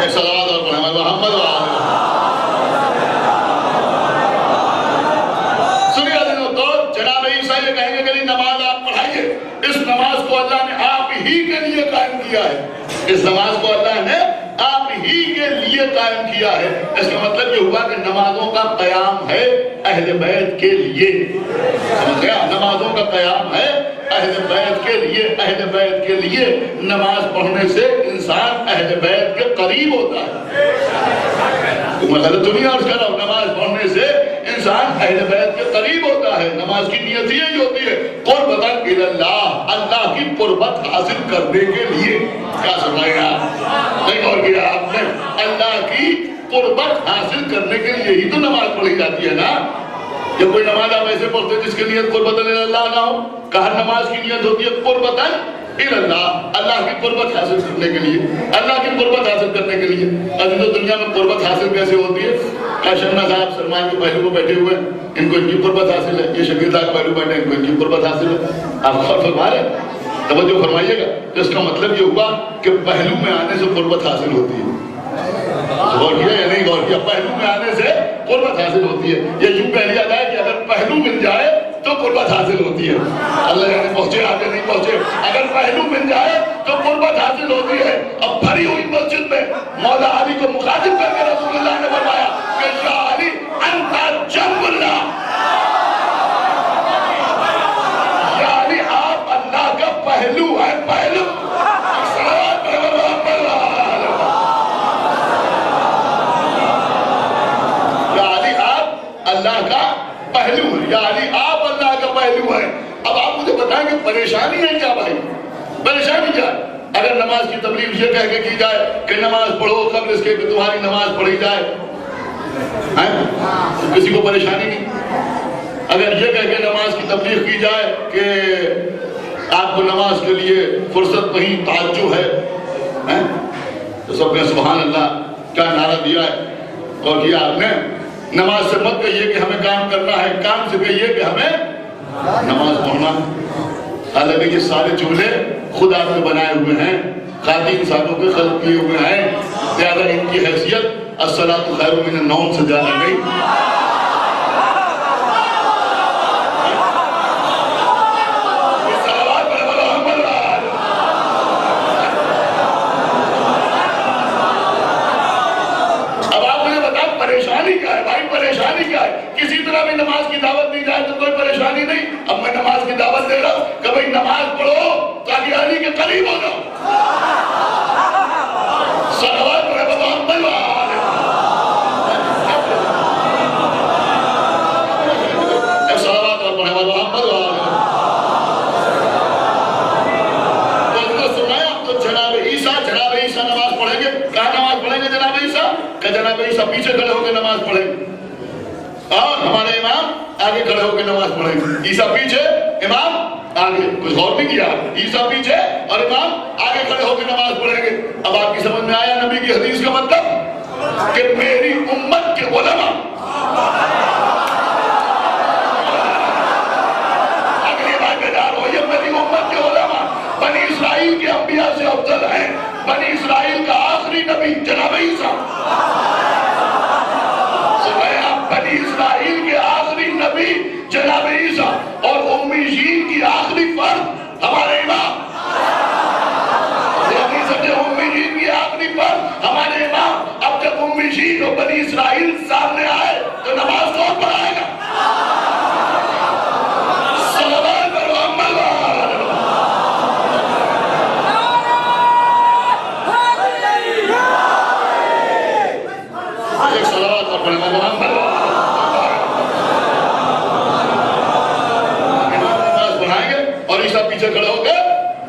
ایک صلوات اور پڑھیں محمد و آل سنیے عزیزو، تو جناب عیسیٰ یہ کہیں گے کہ نماز آپ پڑھائیے، اس نماز کو اللہ نے آپ ہی کے لیے قائم کیا ہے، اس نماز کو اللہ نے آپ ہی کے لیے قائم کیا ہے۔ اس کا مطلب یہ ہوا کہ نمازوں کا قیام ہے اہل بیت کے لیے، سمجھ گیا؟ نمازوں کا قیام ہے اہل بیت کے لیے، اہل بیت کے لیے نماز پڑھنے سے انسان اہل بیت کے قریب ہوتا ہے۔ مطلب دنیا اس کا نماز پڑھنے سے انسان اہل بیت کے قریب ہوتا ہے۔ نماز کی نیت یہی ہوتی ہے قربۃ الی اللہ، اللہ کی قربت حاصل کرنے کے لیے۔ کیا سمجھا گیا؟ نہیں اور کیا آپ نے؟ اللہ کی قربت حاصل کرنے کے لیے ہی تو نماز پڑھی جاتی ہے نا۔ جب کوئی نماز آپ ایسے پڑھتے ہیں جس کی نیت قربت الی اللہ نہ ہو، کہا نماز کی نیت ہوتی ہے قربت الی اللہ، اللہ کی قربت حاصل کرنے کے لیے، اللہ کی قربت حاصل کرنے کے لیے۔ عزیزو، دنیا میں قربت حاصل کیسے ہوتی ہے؟ شرما صاحب سلمان کے پہلو کو بیٹھے ہوئے ہیں، ان کو ان کی قربت حاصل ہے، یہ شبیر صاحب پہلو بیٹھے ہیں، ان کو ان کی قربت حاصل ہے۔ آپ غور فرما رہے ہیں؟ توجہ فرمائیے گا۔ تو اس کا مطلب یہ ہوا کہ پہلو میں آنے سے قربت حاصل ہوتی ہے۔ غور کیا یا نہیں غور کیا؟ پہلو میں آنے سے قربت حاصل ہوتی ہے۔ یہ یوں کہہ لیا جائے کہ اگر پہلو مل جائے تو قربت حاصل ہوتی ہے۔ اللہ جانے پہنچے آگے نہیں پہنچے، اگر پہلو مل جائے تو قربت حاصل ہوتی ہے۔ اب بھری ہوئی مسجد میں مولا علی کو مخاطب کر کے رسول اللہ نے فرمایا کہ یا علی انت جنب اللہ، یا علی آپ اللہ کا پہلو ہے، پہلو۔ اللہ کا پہلو ہے، یا علی آپ اللہ کا پہلو ہے۔ اب آپ مجھے بتائیں کہ پریشانی ہے کیا بھائی؟ پریشانی کیا ہے؟ اگر نماز کی تبلیغ یہ کہہ کے کی جائے کہ نماز پڑھو قبل اس کے کہ تمہاری نماز پڑھی جائے، کسی کو پریشانی نہیں۔ اگر یہ کہہ کے نماز کی تبلیغ کی جائے کہ آپ کو نماز کے لیے فرصت نہیں، تعجب ہے، تو سب نے سبحان اللہ کیا نعرہ دیا ہے اور کیا آپ نے؟ نماز سے مت کہیے کہ ہمیں کام کرنا ہے، کام سے کہیے کہ ہمیں نماز پڑھنا۔ حالانکہ یہ سارے جملے خدا نے بنائے ہوئے ہیں، خاطی انسانوں کے خلق کیے ہوئے ہیں، لہذا ان کی حیثیت الصلاۃ خیر من النوم سے زیادہ نہیں۔ کسی طرح بھی نماز کی دعوت دی جائے تو کوئی پریشانی نہیں۔ اب میں نماز کی دعوت دے رہا ہوں کہ بھئی نماز پڑھو تاکہ علی کے قریب ہو جاؤ۔ صلوات پڑھے محمد و آل محمد، صلوات پڑھے محمد و آل محمد۔ تو سنائے آپ تو جناب عیسیٰ نماز پڑھیں گے۔ کہاں نماز پڑھیں گے جناب عیسیٰ؟ کہ جناب عیسیٰ پیچھے کھڑے ہو کے نماز پڑھیں گے اور ہمارے امام آگے کھڑے ہو کے نماز پڑھیں گے۔ عیسیٰ پیچھے، امام آگے۔ کچھ غور نہیں کیا؟ عیسیٰ پیچھے اور امام آگے کھڑے ہو کے نماز پڑھیں گے۔ اب آپ کی سمجھ میں آیا نبی کی حدیث کا مطلب کہ میری امت کے علماء اگلی بار بیدار ہو، یہ میری امت کے علماء بنی اسرائیل کے انبیاء سے افضل ہیں۔ بنی اسرائیل کا آخری نبی جناب عیسیٰ، بنی اسرائیل کے آخری نبی جناب عیسیٰ اور امیین کی آخری فرد ہمارے امام، امیین کی آخری فرد ہمارے امام۔ اب جب امیین اور بنی اسرائیل سامنے آئے تو نماز کون پڑھائے گا؟ صلوات پر محمد و آل محمد، ایک صلوات پر محمد پیچھے کھڑے ہو کے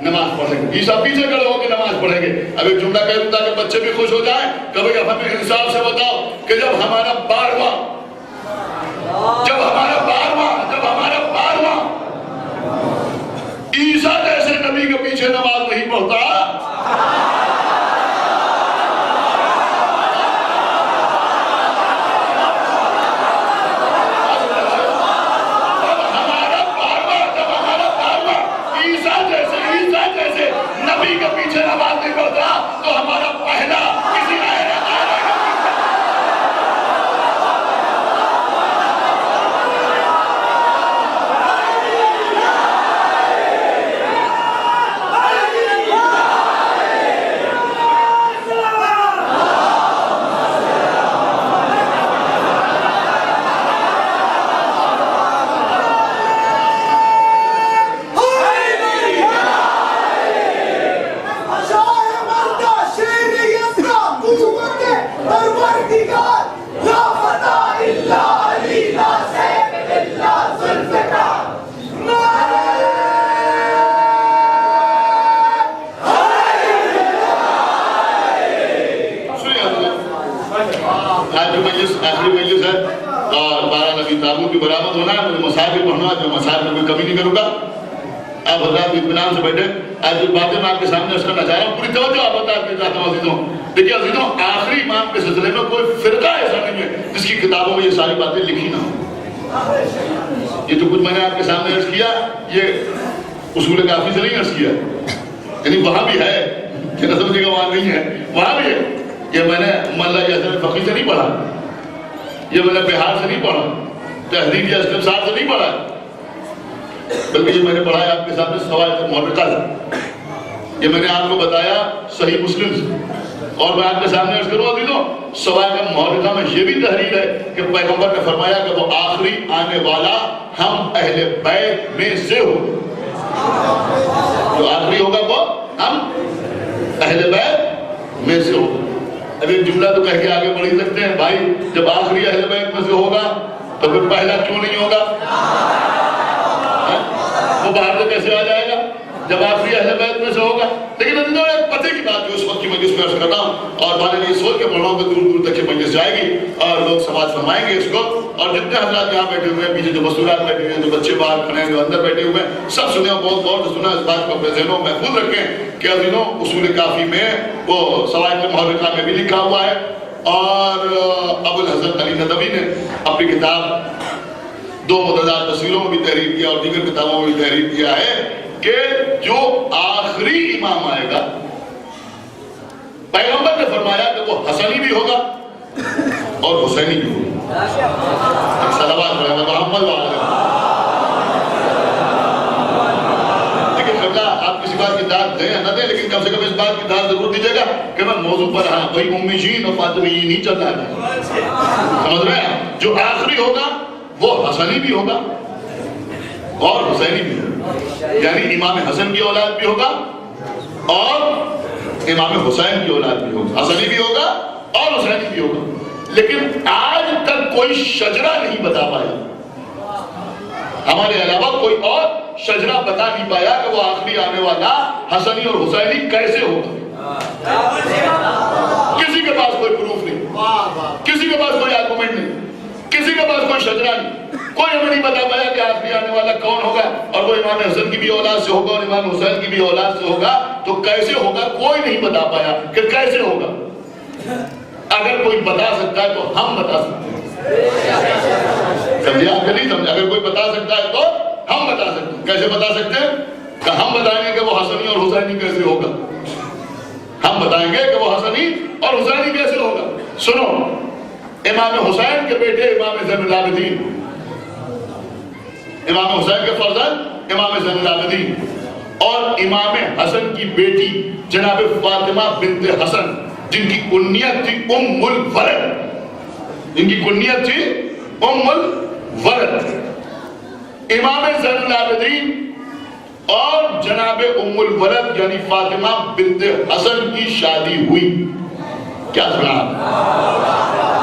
نماز پڑھیں گے۔ عیسیٰ پیچھے کھڑے ہو کے نماز پڑھیں گے۔ اب ایک جملہ کہہ دوں تاکہ بچے بھی خوش ہو جائیں۔ کبھی اب ہمیں انصاف سے بتاؤ کہ جب ہمارا بارواں عیسیٰ جیسے نبی کے پیچھے نماز نہیں پڑھتا، نبی کے پیچھے نماز نہیں پڑھتا، تو ہمارا پہلا کسی آج جو مجلس آخری مجلس ہے اور 12 نبی تابوت کی برآمد ہونا ہے، مجھے مسائل بھی پڑھنا ہے، جو مسائل میں کوئی کمی نہیں کروں گا. آپ حضرات اطمینان سے بیٹھے. آج جو باتیں میں آپ کے سامنے عرض کرنا چاہ رہا ہوں پوری توجہ آپ بتا کے چاہتا ہوں عزیزوں. دیکھیے عزیزوں، آخری امام کے سلسلے میں کوئی فرقہ ایسا نہیں ہے جس کی کتابوں میں یہ ساری باتیں لکھی نہ ہوں. یہ جو کچھ میں نے آپ کے سامنے عرض کیا یہ اصول کافی سے نہیں عرض کیا، یعنی وہاں بھی ہے کہ نہ سمجھے گا وہاں نہیں ہے، وہاں بھی ہے. یہ میں نے ملا یاسر فقی سے نہیں پڑھا، یہ میں نے بہار سے نہیں پڑھا، تحریر یا استفسار سے نہیں پڑھا، بلکہ یہ میں نے پڑھا ہے آپ کے سامنے سوائے محرقہ سے. یہ میں نے آپ کو بتایا صحیح مسلم سے. اور میں آپ کے سامنے عرض کروں عزیزوں، سوائے محرقہ میں یہ بھی تحریر ہے کہ پیغمبر نے فرمایا کہ وہ آخری آنے والا ہم اہل بیت میں سے ہو. جو آخری ہوگا وہ ہم اہل بیت میں سے ہو. اب ایک جملہ تو کہہ کے آگے بڑھ ہی سکتے ہیں بھائی، جب آخری اہل بیت میں سے ہوگا تو پھر پہلا کیوں نہیں ہوگا؟ وہ باہر سے کیسے آ جائے گا جب آخری اہل بیت میں سے ہوگا؟ لیکن عزیزوں ایک پتے کی بات جو اس وقت کی مجلس میں عرض کرتا ہوں اور میں نے یہ سوچ کے پڑھ رہا ہوں کہ دور دور تک یہ مجلس جائے گی اور لوگ سماعت فرمائیں گے اس کو. اور جتنے حضرات یہاں بیٹھے ہوئے ہیں، پیچھے جو مستورات بیٹھے ہوئے ہیں، جو بچے باہر کھڑے ہیں، جو اندر بیٹھے ہوئے ہیں، سب سنیں، بہت غور سے سنا. اس بات کو اپنے ذہنوں میں محفوظ رکھیں کہ عزیزوں اصول کافی میں وہ سوائے محرقہ میں بھی لکھا ہوا ہے. اور ابو الحسن علی ندوی نے اپنی کتاب 2 متضاد تصویروں میں بھی تحریر کیا اور دیگر کتابوں میں بھی تحریر کیا ہے کہ جو آخری امام آئے گا پیغمبر نے فرمایا کہ وہ حسنی بھی ہوگا اور حسینی بھی ہوگا. صلوات پڑھیں گے محمد وعلیہ. لیکن قبلہ آپ کسی بات کی داد دیں یا نہ دیں، لیکن کم سے کم اس بات کی داد ضرور دیجیے گا کہ میں موضوع پر ہاں کوئی امیجین اور فاطمیین نہیں چل رہا ہے. سمجھ رہے ہیں؟ جو آخری ہوگا وہ حسنی بھی ہوگا اور حسینی بھی ہوگا، یعنی امام حسن کی اولاد بھی ہوگا اور امام حسین کی اولاد بھی ہوگا، حسنی بھی ہوگا اور حسینی بھی ہوگا. لیکن آج تک کوئی شجرہ نہیں بتا پایا، ہمارے علاوہ کوئی اور شجرہ بتا نہیں پایا کہ وہ آخری آنے والا حسنی اور حسینی کیسے ہوگا. کسی کے پاس کوئی پروف نہیں، کسی کے پاس کوئی آرگومنٹ نہیں، کسی کے پاس کوئی شجرہ نہیں. کوئی ہمیں نہیں بتا پایا کہ آخری آنے والا کون ہوگا اور وہ امام حسن کی بھی اولاد سے ہوگا اور امام حسین کی بھی اولاد سے ہوگا. تو کیسے ہوگا کوئی نہیں بتا پایا کہ کیسے ہوگا. اگر کوئی بتا سکتا ہے تو ہم بتا سکتے ہیں. سمجھے آپ نہیں سمجھے؟ اگر کوئی بتا سکتا ہے تو ہم بتا سکتے ہیں. کیسے بتا سکتے ہیں؟ کہ ہم بتائیں گے کہ وہ حسنی اور حسینی کیسے ہوگا. ہم بتائیں گے کہ وہ حسنی اور حسینی کیسے ہوگا. سنو، امام حسین کے بیٹے امام زین العابدین، امام حسین کے فرزند امام زین العابدین اور امام حسن کی بیٹی جناب فاطمہ بنت حسن، جن کی کنیت تھی ام الولد، جن کی کنیت تھی ام الولد. امام زین العابدین اور جناب ام الولد یعنی فاطمہ بنت حسن کی شادی ہوئی. کیا سنا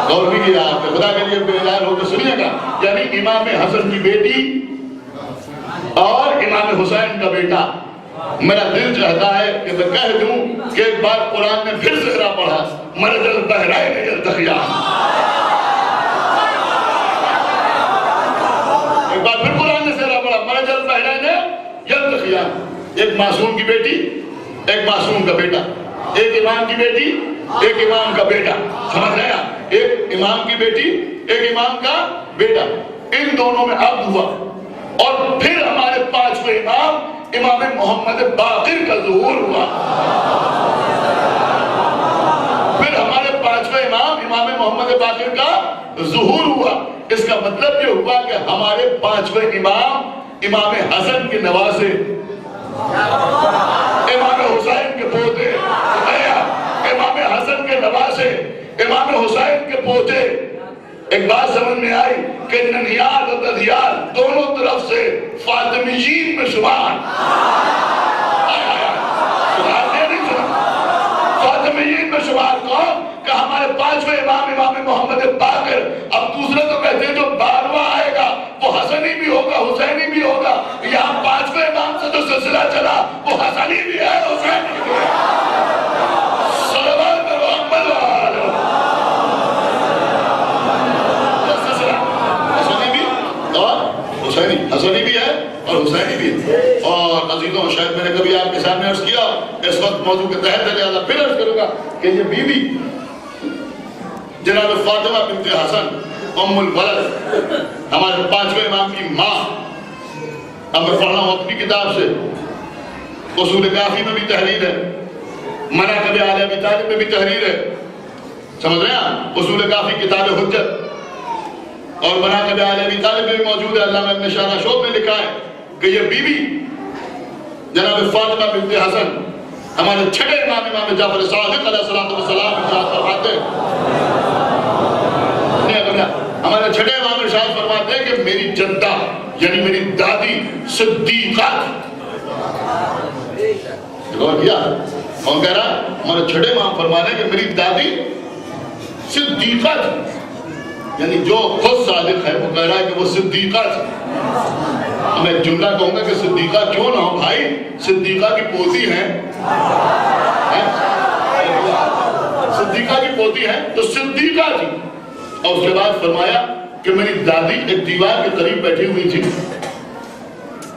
غور بھی کیا آپ نے؟ خدا کے لیے بے اعلان ہو کے سنیے گا. یعنی امام حسن کی بیٹی اور امام حسین کا بیٹا. میرا دل چاہتا ہے کہ میں کہہ دوں کہ ایک بار قرآن نے پھر زہرا پڑھا، مرج البحرین یلتقیان. ایک بار پھر قرآن نے زہرا پڑھا، مرج البحرین یلتقیان. ایک معصوم کی بیٹی، ایک معصوم کا بیٹا، ایک امام کی بیٹی، ایک امام کا بیٹا. سمجھ رہے ہیں؟ ایک امام کی بیٹی، ایک امام کا بیٹا. ان دونوں میں عقد ہوا اور پھر ہمارے 5ویں امام امام محمد باقر کا ظہور ہوا. پھر ہمارے 5ویں امام امام محمد باقر کا ظہور ہوا. اس کا مطلب یہ ہوا کہ ہمارے 5ویں امام امام حسن کے نواسے، امام حسین کے پوتے، امام حسن کے نواسے، امام حسین کے پوتے. ایک بات سمجھ میں آئی کہ ننیال اور ددیال دونوں طرف سے فاطمیین میں شمار. فاطمیین میں شمار کون؟ کہ ہمارے 5ویں امام امام محمد باقر. اب دوسرے تو کہتے ہیں جو 12واں آئے گا وہ حسنی بھی ہوگا حسینی بھی ہوگا. یہاں 5ویں امام سے جو سلسلہ چلا وہ حسنی بھی ہے حسینی بھی ہے. صلوات کرو محمد وعلیہ. شاید میں نے کبھی آپ کے سامنے عرض کیا، اس وقت موضوع کے تحت ہے لہذا پھر عرض کروں گا کہ یہ بی بی جناب فاطمہ بنت حسن ام الولد، ہمارے 5ویں امام کی ماں. اب میں پڑھ رہا ہوں اپنی کتاب سے، اصول کافی میں بھی تحریر ہے، مناقب آل ابی طالب میں بھی تحریر ہے. سمجھ رہے ہیں آپ؟ اصول کافی کتاب حجت اور مناقب آل ابی طالب میں بھی موجود ہے. علامہ ابن شاہ شوب نے لکھا ہے کہ یہ بی بی جناب فاطمہ بنت حسن ہمارے چھٹے امام جعفر صادق علیہ السلام ارشاد فرماتے ہیں، ہمارے چھٹے امام ارشاد فرماتے ہیں کہ میری جدہ یعنی میری دادی صدیقہ غور کیا؟ کون کہہ رہا؟ ہمارے چھٹے امام فرماتے ہیں کہ میری دادی صدیقہ تھی، یعنی جو خود صادق ہے وہ کہہ رہا ہے کہ وہ صدیقہ تھی. میں ایک جملہ کہوں گا کہ صدیقہ کیوں نہ ہو بھائی، صدیقہ کی پوتی ہیں، صدیقہ کی پوتی ہیں تو صدیقہ تھی. اور اس کے بعد فرمایا کہ میری دادی ایک دیوار کے قریب بیٹھی ہوئی تھی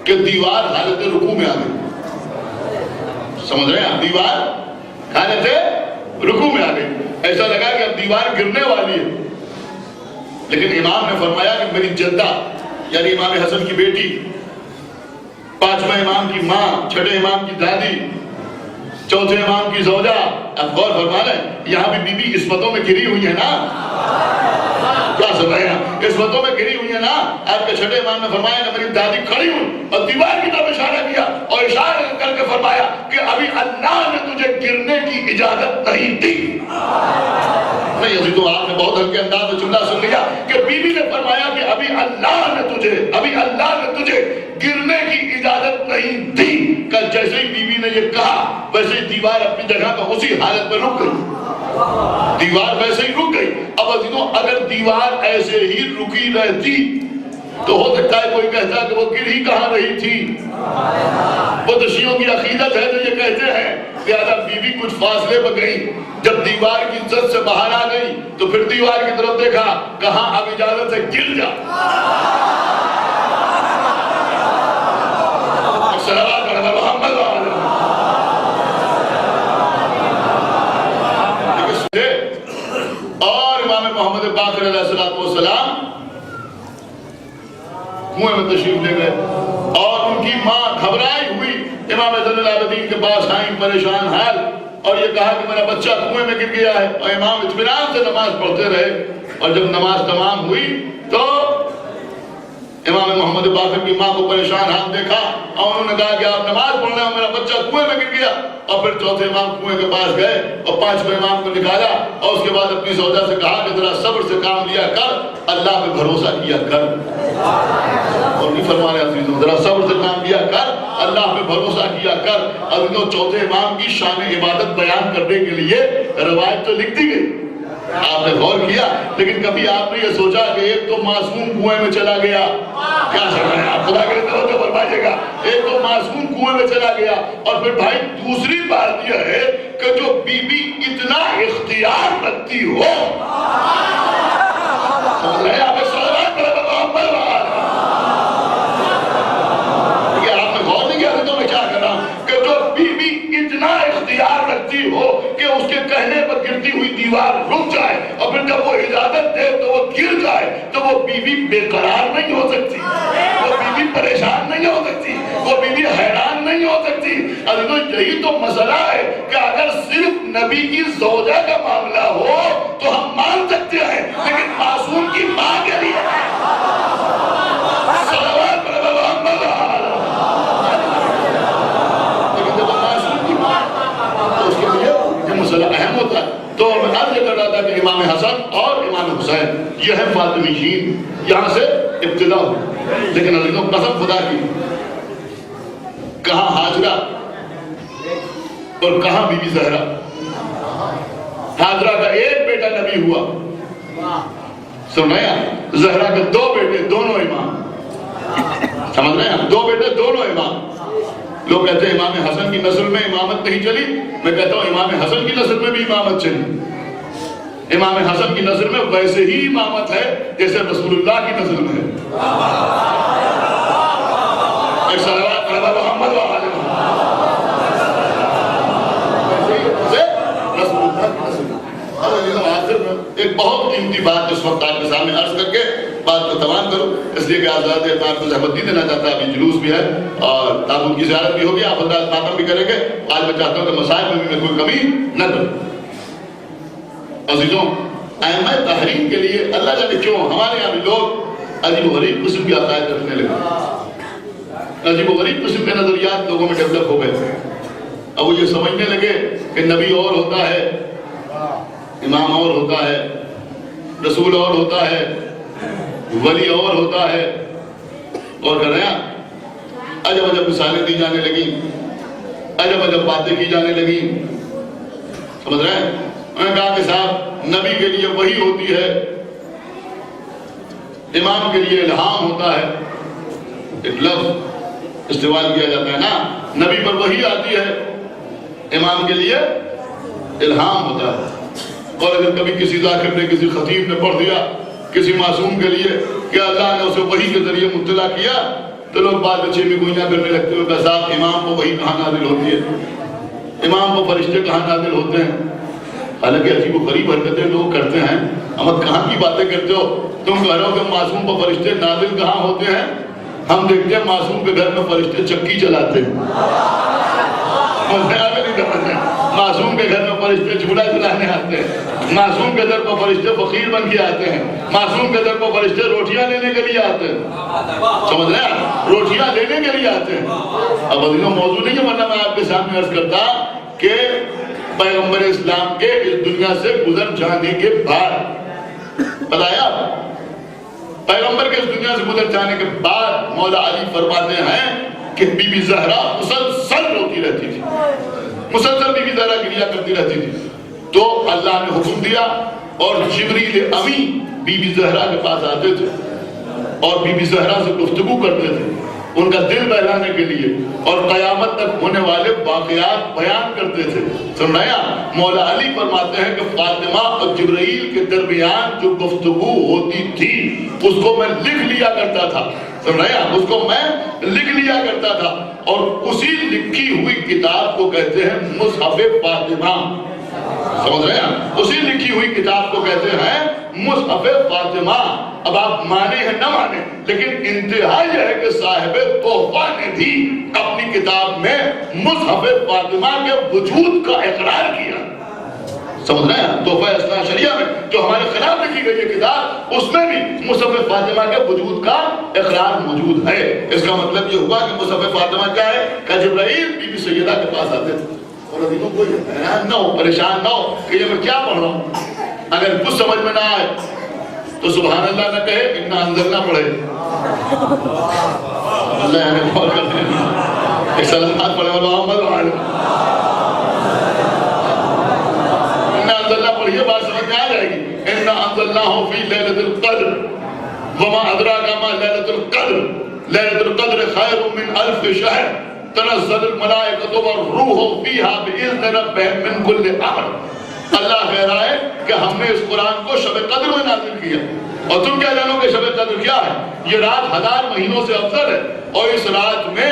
کہ دیوار حالت رکوع میں آ گئی. سمجھ رہے ہیں؟ دیوار حالت رکوع میں آ گئی، ایسا لگا کہ اب دیوار گرنے والی ہے. لیکن امام نے فرمایا کہ میری جدہ یعنی امام حسن کی بیٹی، 5ویں امام کی ماں، چھٹے امام کی دادی، 4تھے امام کی زوجہ. اب غور فرما لیں، یہاں بھی بی بی عصمتوں میں گری ہوئی ہے نا؟ کیا سن رہے ہیں؟ عصمتوں میں گری ہوئی ہے نا؟ آپ کے چھٹے امام نے فرمایا کہ میری دادی کھڑی ہوئی اور دیوار کی طرف اشارہ کیا اور اشارہ کر کے فرمایا کہ ابھی اللہ نے تجھے گرنے کی اجازت نہیں دی. نہیں ابھی تو آپ نے بہت ہلکے انداز میں جملہ سن لیا کہ بی بی نے فرمایا کہ ابھی اللہ نے تجھے گرنے کی اجازت نہیں دی. کل جیسے ہی بی بی نے یہ کہا ویسے ہی دیوار اپنی جگہ پر اسی حالت میں رک گئی. دیوار ویسے ہی رک گئی. اب عزیزوں اگر دیوار ایسے ہی رکی رہتی تو ہو سکتا ہے کوئی کہتا کہ وہ گر ہی کہاں رہی تھی. وہ تو شیعوں کی عقیدت ہے جو یہ کہتے ہیں لہذا بی بی کچھ فاصلے پر گئی، جب دیوار کی زد سے باہر آ گئی تو پھر دیوار کی طرف دیکھا، کہاں اب اجازت ہے گر جا. صلوات علی محمد اور امام محمد باقر علیہ السلام کنویں میں تشریف لے گئے اور ان کی ماں گھبرائی ہوئی امام زین العابدین کے پاس آئیں پریشان حال اور یہ کہا کہ میرا بچہ کنویں میں گر گیا ہے. اور امام اطمینان سے نماز پڑھتے رہے اور جب نماز تمام ہوئی تو امام محمد باقر کی ماں کو پریشان حال دیکھا اور انہوں نے کہا کہ آپ نماز پڑھ رہے ہیں، میرا بچہ کنویں میں گر گیا. اور پھر 4تھے امام کنویں کے پاس گئے اور 5ویں امام کو نکالا اور اس کے بعد اپنی زوجہ سے کہا کہ ذرا صبر سے کام لیا کر، اللہ پہ بھروسہ کیا کر. اور نہیں فرما رہے عزیزوں، ذرا صبر سے کام لیا کر، اللہ پہ بھروسہ کیا کر. عزیزوں 4تھے امام کی شان عبادت بیان کرنے کے لیے روایت تو لکھ دی گئی، آپ نے غور کیا، لیکن کبھی آپ نے یہ سوچا کہ ایک تو معصوم کنویں میں چلا گیا، کیا سن رہے ہیں آپ؟ خدا کے توجہ فرمائیے گا، ایک تو معصوم کنویں میں چلا گیا اور پھر بھائی دوسری بات یہ ہے کہ جو بی بی اتنا اختیار رکھتی ہو، سمجھ رہے ہیں آپ؟ صلوات علی محمد یہ آپ نے غور نہیں کیا تو میں کیا کر رہا ہوں کہ جو بی بی اتنا اختیار رکھتی ہو کہ اس کے کہنے پر گرتی ہوئی دیوار رک جائے اور پھر جب وہ اجازت دے تو وہ گر جائے تو وہ بی بی بے قرار نہیں ہو سکتی، وہ بی بی پریشان نہیں ہو سکتی، وہ بی بی حیران نہیں ہو سکتی. عزیزوں یہی تو مسئلہ ہے کہ اگر صرف نبی کی زوجہ کا معاملہ ہو تو ہم مان سکتے ہیں، لیکن معصوم کی ماں کے لیے صلوات علی محمد، لیکن جب معصوم کی ماں تو اس کے لیے یہ مسئلہ اہم ہوتا ہے. تو میں عرض کر رہا تھا کہ امام حسن اور امام حسین یہ ہے فاطمیین، یہاں سے ابتدا ہوئی. لیکن عزیزوں قسم خدا کی، کہاں حاجرہ اور کہاں بی بی زہرا. حاجرہ کا ایک بیٹا نبی ہوا، سن رہے ہیں؟ زہرا کے 2 بیٹے دونوں امام. سمجھ رہے ہیں؟ 2 بیٹے دونوں امام. لوگ کہتے ہیں امام حسن کی نسل میں امامت نہیں چلی، میں کہتا ہوں امام حسن کی نسل میں بھی امامت چلی. امام حسن کی نسل میں ویسے ہی امامت ہے جیسے رسول اللہ کی نسل میں ہے. ایک صلوات علی محمد و آل محمد. صرف ایک بہت قیمتی بات اس وقت آپ کے سامنے عرض کر کے بات کو تمام کروں، اس لیے کہ آزاد احترام کو زحمت نہیں دینا چاہتا، ابھی جلوس بھی ہے اور تابوت کی زیارت بھی ہوگی، آپ حضرات ماتم بھی کریں گے، آج میں چاہتا ہوں کہ مسائل میں بھی میں کوئی کمی نہ کروں۔ عزیزوں، ائمہ تحریم کے لیے اللہ جانے کیوں ہمارے یہاں بھی لوگ عجیب و غریب قسم کے عقائد رکھنے لگے، عجیب و غریب قسم کے نظریات لوگوں میں ڈیولپ ہو گئے۔ اب وہ یہ سمجھنے لگے کہ نبی اور ہوتا ہے، امام اور ہوتا ہے، رسول اور ہوتا ہے، ولی اور ہوتا ہے، اور کر رہے ہیں عجب عجب مثالیں دی جانے لگی، عجب عجب باتیں کی جانے لگی، سمجھ رہے ہیں؟ میں نے کہا کہ صاحب نبی کے لیے وحی ہوتی ہے، امام کے لیے الہام ہوتا ہے، ایک لفظ استعمال کیا جاتا ہے نا، نبی پر وحی آتی ہے، امام کے لیے الہام ہوتا ہے۔ اور اگر کبھی کسی ذاکر نے کسی خطیب نے پڑھ دیا کسی معصوم کے لیے کہ اللہ نے اسے وحی کے ذریعے مطلع کیا، تو لوگ بعد بچے میں گوئیاں کرنے لگتے ہیں کہ صاحب امام کو وحی کہاں نازل ہوتی ہے، امام کو فرشتے کہاں نازل ہوتے ہیں۔ حالانکہ عجیب و غریب حرکتیں لوگ کرتے ہیں، احمد کہاں کی باتیں کرتے ہو، تم کہہ رہے ہو کہ معصوم کو فرشتے نازل کہاں ہوتے ہیں، ہم دیکھتے ہیں معصوم کے گھر میں فرشتے چکی چلاتے ہیں، معصوم کے گھر میں فرشتے جھولا جلانے آتے ہیں، معصوم کے در پر فرشتے فقیر بن کے آتے ہیں، معصوم کے در پر فرشتے روٹیاں لینے کے لیے آتے ہیں، سمجھ رہے ہیں، روٹیاں لینے کے لیے آتے ہیں۔ اب عزیزوں موضوع نہیں ہے، ورنہ میں آپ کے سامنے عرض کرتا کہ پیغمبر اسلام کے اس دنیا سے گزر جانے کے بعد بتایا، پیغمبر کے اس دنیا سے گزر جانے کے بعد مولا علی فرماتے ہیں کہ بی بی زہرا مسلسل روتی رہتی تھی، مسلسل بی بی زہرا گریا کرتی رہتی تھی، تو اللہ نے حکم دیا اور جبریل امی بی بی زہرا کے پاس آتے تھے اور بی بی زہرا سے گفتگو کرتے تھے ان کا دل بہلانے کے لیے، اور قیامت تک ہونے والے واقعات بیان کرتے تھے۔ سنایا مولا علی فرماتے ہیں کہ فاطمہ اور جبرائیل کے درمیان جو گفتگو ہوتی تھی اس کو میں لکھ لیا کرتا تھا، سنایا اس کو میں لکھ لیا کرتا تھا، اور اسی لکھی ہوئی کتاب کو کہتے ہیں مصحف فاطمہ، سمجھ رہے ہیں، اسی لکھی ہوئی کتاب کو کہتے ہیں مصحف فاطمہ۔ اب آپ مانے ہیں نہ مانے، لیکن انتہا یہ ہے کہ صاحب تحفہ نے بھی اپنی کتاب میں مصحف فاطمہ کے وجود کا اقرار کیا، سمجھ رہے ہیں، تحفہ اصلاح شریعہ میں جو ہمارے خلاف لکھی گئی ہے کتاب، اس میں بھی مصحف فاطمہ کے وجود کا اقرار موجود ہے۔ اس کا مطلب یہ ہوا کہ مصحف فاطمہ کیا ہے کہ جبرائیل بی بی سیدہ کے پاس آتے تھے، اور عزیزوں کوئی حیران نہ ہو، پریشان نہ ہو کہ یہ میں کیا پڑھ رہا ہوں، اگر کچھ سمجھ میں نہ آئے تو سبحان اللہ نہ کہے، انا انزلنا پڑھے، اللہ ہمیں غور کرتے ہیں، ایک سلامات پڑھے والا محمد وعلا انا انزلنا پڑھیے، بات سمجھ میں آ جائے گی۔ انا انزلناہ فی لیلۃ القدر وما ادراک ما لیلۃ القدر لیلۃ القدر خیر من الف شہر تنزل الملائکۃ والروح فیہا بإذن ربہم من کل امر۔ اللہ کہہ رہا ہے کہ ہم نے اس قرآن کو شب قدر میں نازل کیا، اور تم کیا جانو کہ شب قدر کیا ہے؟ یہ رات 1000 مہینوں سے افضل ہے، اور اس رات میں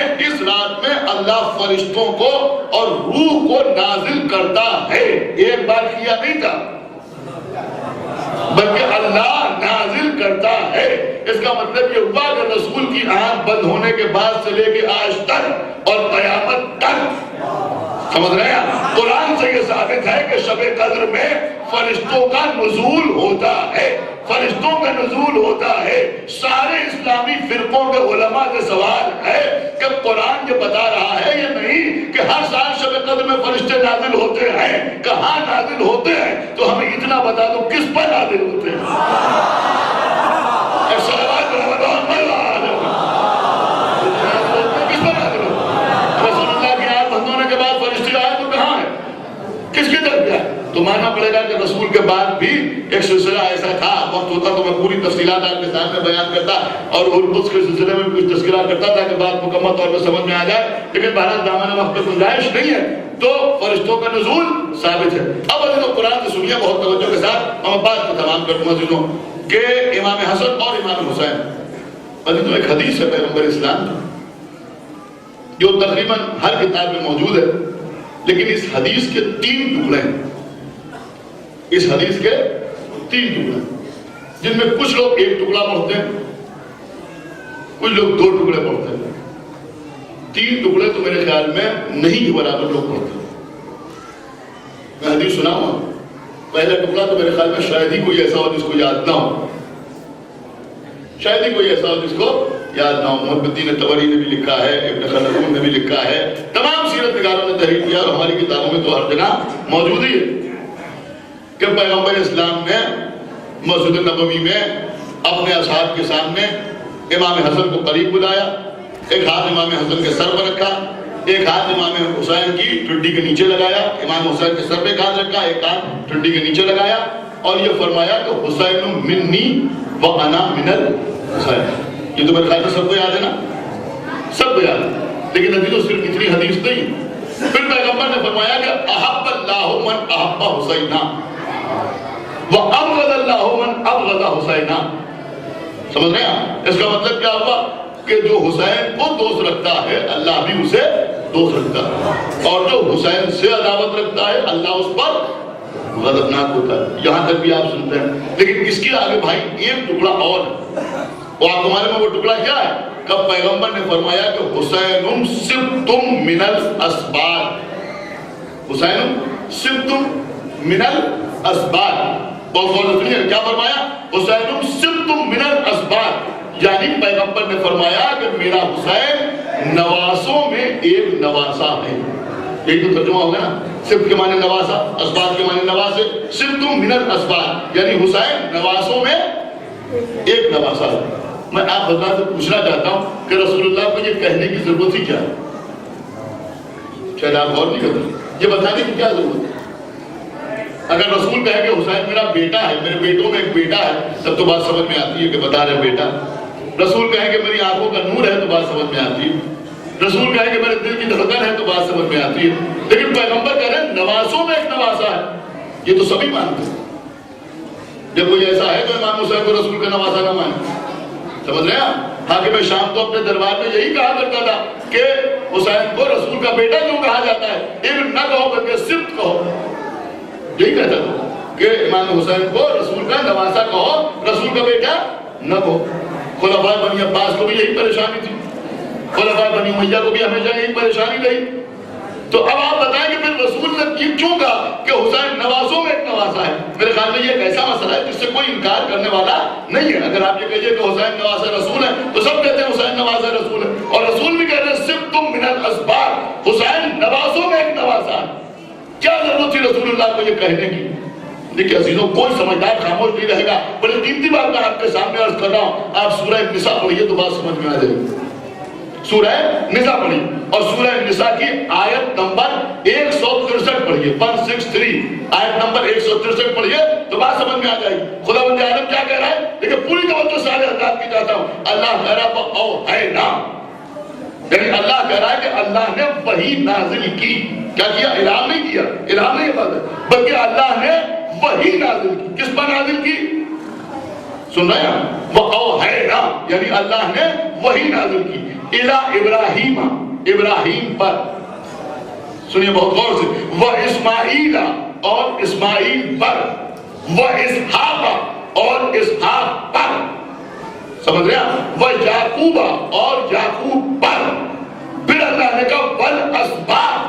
اللہ فرشتوں کو اور روح کو نازل کرتا ہے، ایک بار کیا نہیں تھا بلکہ اللہ نازل کرتا ہے۔ اس کا مطلب یہ ہوا کہ رسول کی آنکھ بند ہونے کے بعد سے لے کے آج تک اور قیامت تک، سمجھ رہے ہیں، قرآن سے یہ ثابت ہے کہ شب قدر میں فرشتوں کا نزول ہوتا ہے، فرشتوں کا نزول ہوتا ہے۔ سارے اسلامی فرقوں کے علماء سے سوال ہے کہ قرآن یہ بتا رہا ہے یا نہیں کہ ہر سال شب قدر میں فرشتے نازل ہوتے ہیں، کہاں نازل ہوتے ہیں؟ تو ہمیں اتنا بتا دو کس پر نازل ہوتے ہیں؟ کس پر نازل ہوتے ہیں؟ رسول اللہ کی آیت بند ہونے کے بعد فرشتے آئے تو کہاں ہے؟ کس کی طرف گیا؟ تو ماننا پڑے گا کہ رسول کے بعد بھی ایک سلسلہ ایسا تھا، وقت ہوتا تو میں پوری تفصیلات آپ کے سامنے بیان کرتا اور القدس کے سلسلے میں بھی کچھ تذکرہ کرتا تھا کہ بات مکمل طور پر سمجھ میں آ جائے، لیکن بہرحال دامن وقت پہ گنجائش نہیں ہے، تو فرشتوں کا نزول ثابت ہے۔ اب عزیزوں قرآن سے سنیے بہت توجہ کے ساتھ، میں بات کو تمام کر دوں عزیزوں کہ امام حسن اور امام حسین، عزیزوں ایک حدیث ہے پیغمبر اسلام جو تقریباً ہر کتاب میں موجود ہے، لیکن اس حدیث کے 3 ٹکڑے ہیں، اس حدیث کے 3 ٹکڑے، جن میں کچھ لوگ 1 ٹکڑا پڑھتے ہیں، کچھ لوگ 2 ٹکڑے پڑھتے ہیں، 3 ٹکڑے تو میرے خیال میں نہیں کے برابر لوگ پڑھتے ہیں۔ میں حدیث سناؤں، پہلا ٹکڑا تو میرے خیال میں شاید ہی کوئی ایسا ہو جس کو یاد نہ ہو، شاید ہی کوئی ایسا ہو جس کو یاد نہ ہو۔ محمد الدین طبری نے بھی لکھا ہے، ابن خلدون نے بھی لکھا ہے، تمام سیرت نگاروں نے تحریر کیا، اور ہماری کتابوں میں تو ہر جگہ موجود ہی ہے کہ پیغمبر اسلام نے مسجد نبوی میں اپنے اصحاب کے سامنے امام حسن کو قریب بلایا، ایک ہاتھ امام حسن کے سر پر رکھا، ایک ہاتھ امام حسین کی ٹھڈی کے نیچے لگایا، امام حسین کے سر پہ ایک ہاتھ رکھا، ایک ہاتھ ٹھڈی کے نیچے لگایا، اور یہ فرمایا کہ حسین منی وانا من الحسین۔ یہ تو میرے خیال میں سب کو یاد ہے نا، سب کو یاد ہے، لیکن ابھی تو صرف اتنی حدیث نہیں۔ پھر پیغمبر نے فرمایا کہ احب اللہ من احب حسینا وابغض اللہ من ابغض حسینا۔ سمجھ رہے ہیں اس کا مطلب کیا ہوا؟ کہ جو حسین کو دوست رکھتا ہے اللہ بھی اسے دوست رکھتا ہے، اور جو حسین سے عداوت رکھتا ہے اللہ اس پر غضبناک ہوتا ہے۔ یہاں تک بھی آپ سنتے ہیں، لیکن اس کے آگے بھائی 1 ٹکڑا اور ہے، اور آپ کو معلوم ہے وہ ٹکڑا کیا ہے؟ کب پیغمبر نے فرمایا کہ حسین سبتم من الاسباط، حسین سبتم من الاسباط۔ بہت غور سے سنیے کیا فرمایا؟ حسین سبتم من الاسباط، یعنی پیغمبر نے فرمایا کہ میرا حسین نواسوں میں ایک نواسا ہے۔ یہی تو ترجمہ ہوگا نا، سبت کے معنی نواسا، اسباط کے معنی نواسے، سبتم من الاسباط یعنی حسین نواسوں میں ایک نواسا ہے۔ میں آپ حضرات سے پوچھنا چاہتا ہوں کہ رسول اللہ کو یہ کہنے کی ضرورت ہی کیا ہے؟ شاید آپ غور نہیں کرتے، یہ بتانے کی کیا ضرورت ہے؟ اگر رسول کہے کہ حسین میرا بیٹا ہے، میرے بیٹوں میں ایک بیٹا ہے، تب تو بات سمجھ میں آتی ہے کہ بتا رہے بیٹا۔ رسول کہے کہ میری آنکھوں کا نور ہے تو بات سمجھ میں آتی ہے، رسول کہے کہ میرے دل کی دھڑکن ہے تو بات سمجھ میں آتی ہے، لیکن پیغمبر کہہ رہے ہیں نواسوں میں ایک نواسا ہے، یہ تو سبھی مانتے ہیں۔ جب کوئی ایسا ہے تو امام حسین کو رسول کا نواسا نہ مانے، سمجھ رہے ہیں؟ حاکم شام تو اپنے دربار میں یہی کہا کرتا تھا کہ حسین کو رسول کا بیٹا کیوں کہا جاتا ہے، ابن نہ کہو بلکہ سبت کہو، یہی کہتا تھا کہ امام حسین کو رسول کا نواسا کہو، رسول کا بیٹا نہ کہو۔ خلفاء بنی عباس کو بھی یہی پریشانی تھی، خلفاء بنی امیہ کو بھی ہمیشہ یہی پریشانی رہی۔ تو اب آپ بتائیں کہ پھر رسول نے یہ کیوں کہا کہ حسین نواسوں میں ایک نواسا ہے؟ میرے خیال میں یہ ایک ایسا مسئلہ ہے جس سے کوئی انکار کرنے والا نہیں ہے۔ اگر آپ یہ کہیے کہ حسین نواسا رسول ہے تو سب کہتے ہیں حسین نواسا رسول ہے، اور رسول بھی کہہ رہے ہیں سبتم من الاسباط، حسین نواسوں میں ایک نواسا ہے۔ کیا ضرورت تھی رسول اللہ کو یہ کہنے کی؟ دیکھیں عزیزوں، کوئی سمجھدار خاموش نہیں رہے گا، بڑی قیمتی بات میں آپ کے سامنے عرض کر رہا ہوں۔ آپ سورہ نساء پڑھیے تو بات سمجھ میں آ جائے گی۔ سورہ نساء پڑھیے، اور سورہ نساء کی آیت نمبر 163 پڑھیے، 163 آیت نمبر 163 پڑھیے تو بات سمجھ میں آ جائے گی۔ خداوند عالم کیا کہہ رہا ہے؟ دیکھیں پوری توجہ سے حضرات کی چاہتا ہوں۔ اللہ کہہ رہا ہے اوحینا، یعنی اللہ کہہ رہا ہے کہ اللہ نے وحی نازل کی۔ کیا کیا؟ الہام نہیں کیا، الہام نہیں بات ہے، بلکہ اللہ نے وحی نازل کی۔ کس پر نازل کی؟ سن رہے ہیں؟ وَأَوْحَيْنَا یعنی اللہ نے وحی نازل کی اِلَىٰ ابراہیم، ابراہیم پر۔ سنیے بہت غور سے، وَإِسْمَاعِيلَ اور اسماعیل پر، وَإِسْحَاقَ اور اسحاق پر، سمجھ رہے ہیں؟ وَيَعْقُوبَ اور یعقوب پر۔ پھر اللہ نے کہا وَالْأَسْبَاطِ،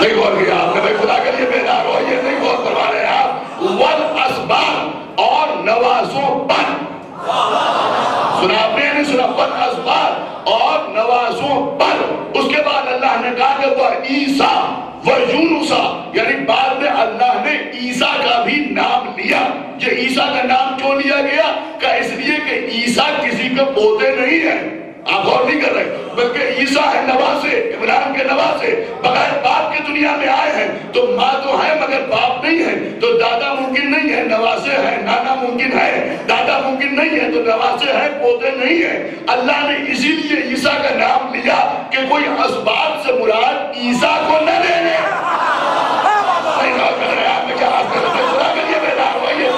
نہیں غور کیا آپ نے؟ بھائی خدا کے لیے بیدار ہو، یہ نہیں غور کروا رہے آپ۔ وَالْأَسْبَاطِ اور نوازوں پر، سنا آپ نے نہیں سنا؟ وَالْأَسْبَاطِ اور نوازوں پر۔ اس کے بعد اللہ نے کہا کہ وہ عیسیٰ وَيُونُسَ، یعنی بعد میں اللہ نے عیسیٰ کا بھی نام لیا۔ یہ عیسیٰ کا نام کیوں لیا گیا؟ کہ اس لیے کہ عیسیٰ کسی کے پوتے نہیں ہیں، آپ غور نہیں کر رہے، بلکہ عیسیٰ ہے نواسے، ابراہیم کے نواسے، بغیر باپ کے دنیا میں آئے ہیں۔ تو ماں تو ہے مگر باپ نہیں ہے، تو دادا ممکن نہیں ہے، نواسے ہیں، نانا ممکن ہے، دادا ممکن نہیں ہے، تو نواسے ہیں، پوتے نہیں ہیں۔ اللہ نے اسی لیے عیسیٰ کا نام لیا کہ کوئی اسباب سے مراد عیسیٰ کو نہ لے لے۔ نہیں غور کر رہے آپ نے کیا آپ کرتے ہیں؟ خدا کے لیے بیدار ہوئیے،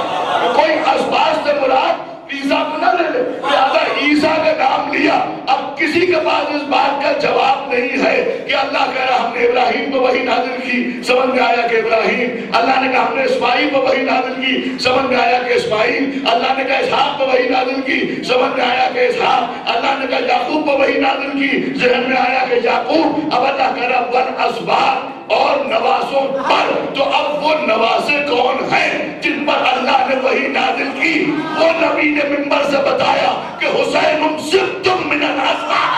کوئی اسباب سے مراد عیسیٰ کو نہ لے لے، لہذا عیسیٰ کا نام لیا۔ اب کسی کے پاس اس بات کا جواب نہیں ہے کہ اللہ کہہ رہا ہم نے ابراہیم کو وحی نازل کی، سمجھ میں آیا کہ ابراہیم، اللہ نے کہا ہم نے اسماعیل پر وحی نازل کی، سمجھ میں آیا کہ اسماعیل، اللہ نے کہا اسحاق پر وحی نازل کی، سمجھ میں آیا کہ اسحاق، اللہ نے کہا یعقوب پر وحی نازل کی، ذہن میں آیا کہ یعقوب، اب اللہ کہہ رہا والاسباط اور نواسوں پر، تو اب وہ نواسے کون ہیں جن پر اللہ نے وحی نازل کی؟ وہ نبی نے منبر سے بتایا کہ حسین سبتم من الاسباط.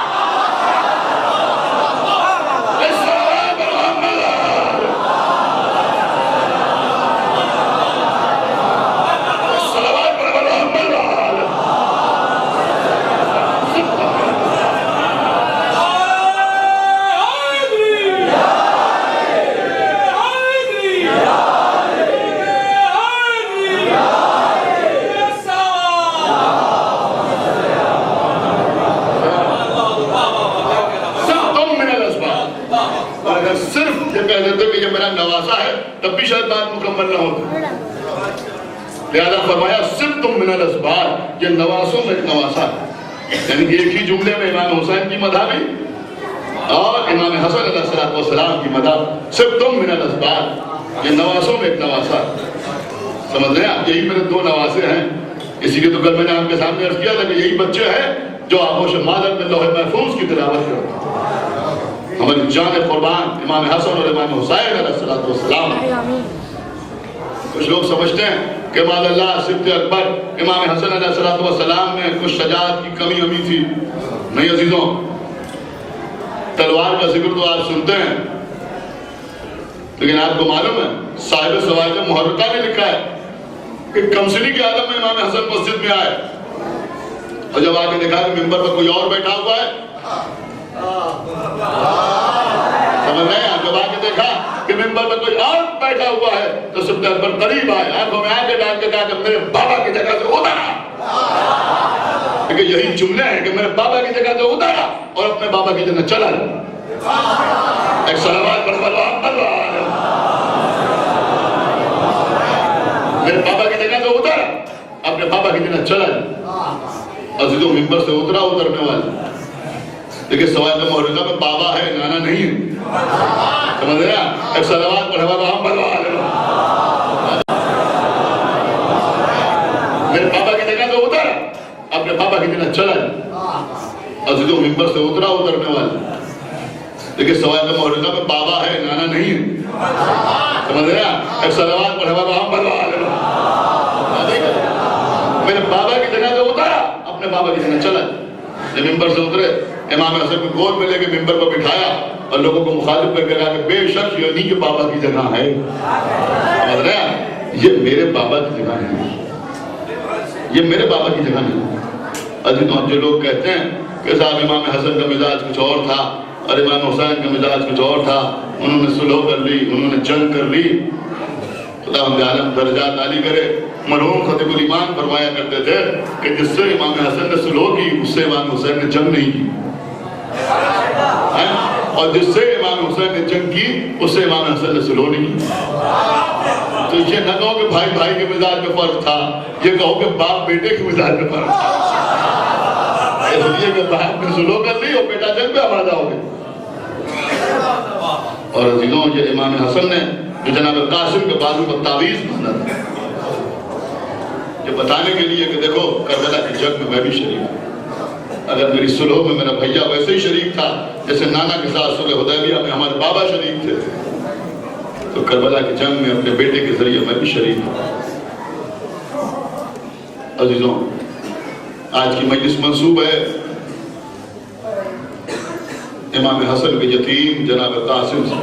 تب بھی شاید بات مکمل نہ ہوتی، لہذا فرمایا سبتم من الاسباط، یہ نواسوں میں ایک نواسا ہے، یعنی ایک ہی جملے میں امام حسین کی مدح بھی اور امام حسن علیہ السلام کی مدح. سبتم من الاسباط، یہ نواسوں میں ایک نواسا ہے. سمجھ رہے ہیں آپ؟ یہی میرے دو نواسے ہیں. اسی کے تو کل میں نے آپ کے سامنے عرض کیا تھا کہ یہی بچے ہیں جو آغوش مادر میں لوح محفوظ کی تلاوت کرتے ہیں. ہماری جان قربان امام حسن اور امام حسین علیہ السلام. کچھ لوگ سمجھتے ہیں کہ ماذ اللہ سبت اکبر امام حسن علیہ السلام میں کچھ شجاعت کی کمی ہمیں تھی. نہیں عزیزوں، تلوار کا ذکر تو آپ سنتے ہیں، لیکن آپ کو معلوم ہے صاحب سواجہ محرقہ نے لکھا ہے کہ کمسنی کے عالم میں امام حسن مسجد میں آئے اور جب آگے دیکھا کہ منبر پر کوئی اور بیٹھا ہوا ہے، سمجھ رہے ہیں؟ جب آگے دیکھا کہ منبر پر کوئی اور بیٹھا ہوا ہے تو سبت اکبر قریب آئے، آنکھوں میں آگے ڈال کے کہا کہ میرے بابا کی جگہ سے اترا. کہ یہی جملے ہیں کہ میرے بابا کی جگہ سے اترا اور اپنے بابا کی جگہ چلا. ایک صلوات پڑھ میرے بابا کی جگہ سے اترا اپنے بابا کی جگہ چلا. عزیزوں منبر سے اترنے والے، لیکن سوال میں محرقہ میں بابا ہے، نانا نہیں ہے. سمجھ رہے ہیں؟ ایک صلوات پڑھوا میرے بابا کی جگہ سے اترا اپنے بابا کی جگہ چلا. عزیزوں منبر سے اترنے والے، لیکن سوال میں محرقہ میں بابا ہے، نانا نہیں ہے. سمجھ رہے ہیں؟ ایک صلوات پڑھوا میرے بابا کی جگہ سے اترا اپنے بابا کی جگہ چلا. جب منبر سے اترے امام حسن کو گود میں لے کے منبر پر بٹھایا اور لوگوں کو مخاطب کر کے کہا کہ بے شک یہ نہیں کہ بابا کی جگہ ہے. سمجھ رہے ہیں؟ یہ میرے بابا کی جگہ ہے، یہ میرے بابا کی جگہ نہیں. عزیزوں جو لوگ کہتے ہیں کہ صاحب امام حسن کا مزاج کچھ اور تھا اور امام حسین کا مزاج کچھ اور تھا، انہوں نے صلح کر لی، انہوں نے جنگ کر لی، خدا ہم عالم درجات عالی کرے. مرحوم خطیب الایمان فرمایا کرتے تھے کہ جس سے امام حسن نے صلح کی اس سے امام حسین نے جنگ نہیں کی، اور جس سے امام حسین نے جنگ کی اس سے امام حسن نے صلح نہیں کی. تو یہ نہ کہو کہ بھائی بھائی کے مزاج میں فرق تھا، یہ کہو کہ باپ بیٹے کے مزاج میں فرق تھا. اس لیے کہ باپ نے صلح کر لی اور بیٹا جنگ پہ آباد ہو گیا. اور عزیزوں یہ امام حسن نے جو جناب قاسم کے بازو پر تعویذ باندھا تھا، یہ بتانے کے لیے کہ دیکھو کربلا کی جنگ میں میں بھی شریک ہوں. اگر میری صلح میں میرا بھیا ویسے ہی شریک تھا جیسے نانا کے ساتھ صلح حدیبیہ میں ہمارے بابا شریک تھے، تو کربلا کی جنگ میں اپنے بیٹے کے ذریعے میں بھی شریک ہوں. عزیزوں آج کی مجلس منسوب ہے امام حسن کے یتیم جناب قاسم سے.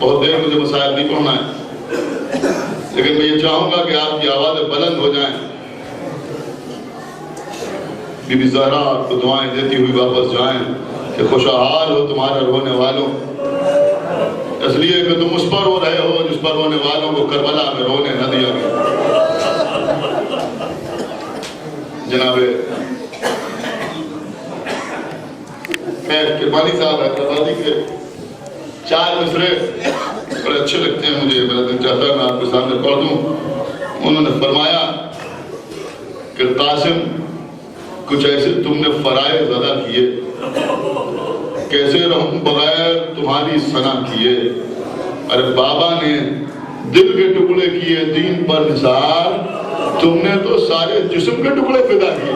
بہت دیر مجھے مسائل نہیں پڑھنا ہے، لیکن میں یہ چاہوں گا کہ آپ کی آوازیں بلند ہو جائیں. بی بی زہرا آپ کو دعائیں دیتی ہوئی واپس جائیں کہ خوشحال ہو تمہارے رونے والوں، اس لیے کہ تم اس پر رو رہے ہو جس پر رونے والوں کو کربلا میں رونے نہ دیا گیا. جناب کرمانی صاحب حیدرآبادی کے 4 مصرے بڑے اچھے لگتے ہیں مجھے، میرا دل چاہتا ہے میں آپ کے سامنے پڑھ دوں. انہوں نے فرمایا کہ قاسم کچھ ایسے تم نے فرائض ادا کیے کیسے رہوں بغیر تمہاری ثنا کیے. ارے بابا نے دل کے ٹکڑے کیے دین پر نثار, تم نے تو سارے جسم کے ٹکڑے فدا کیے.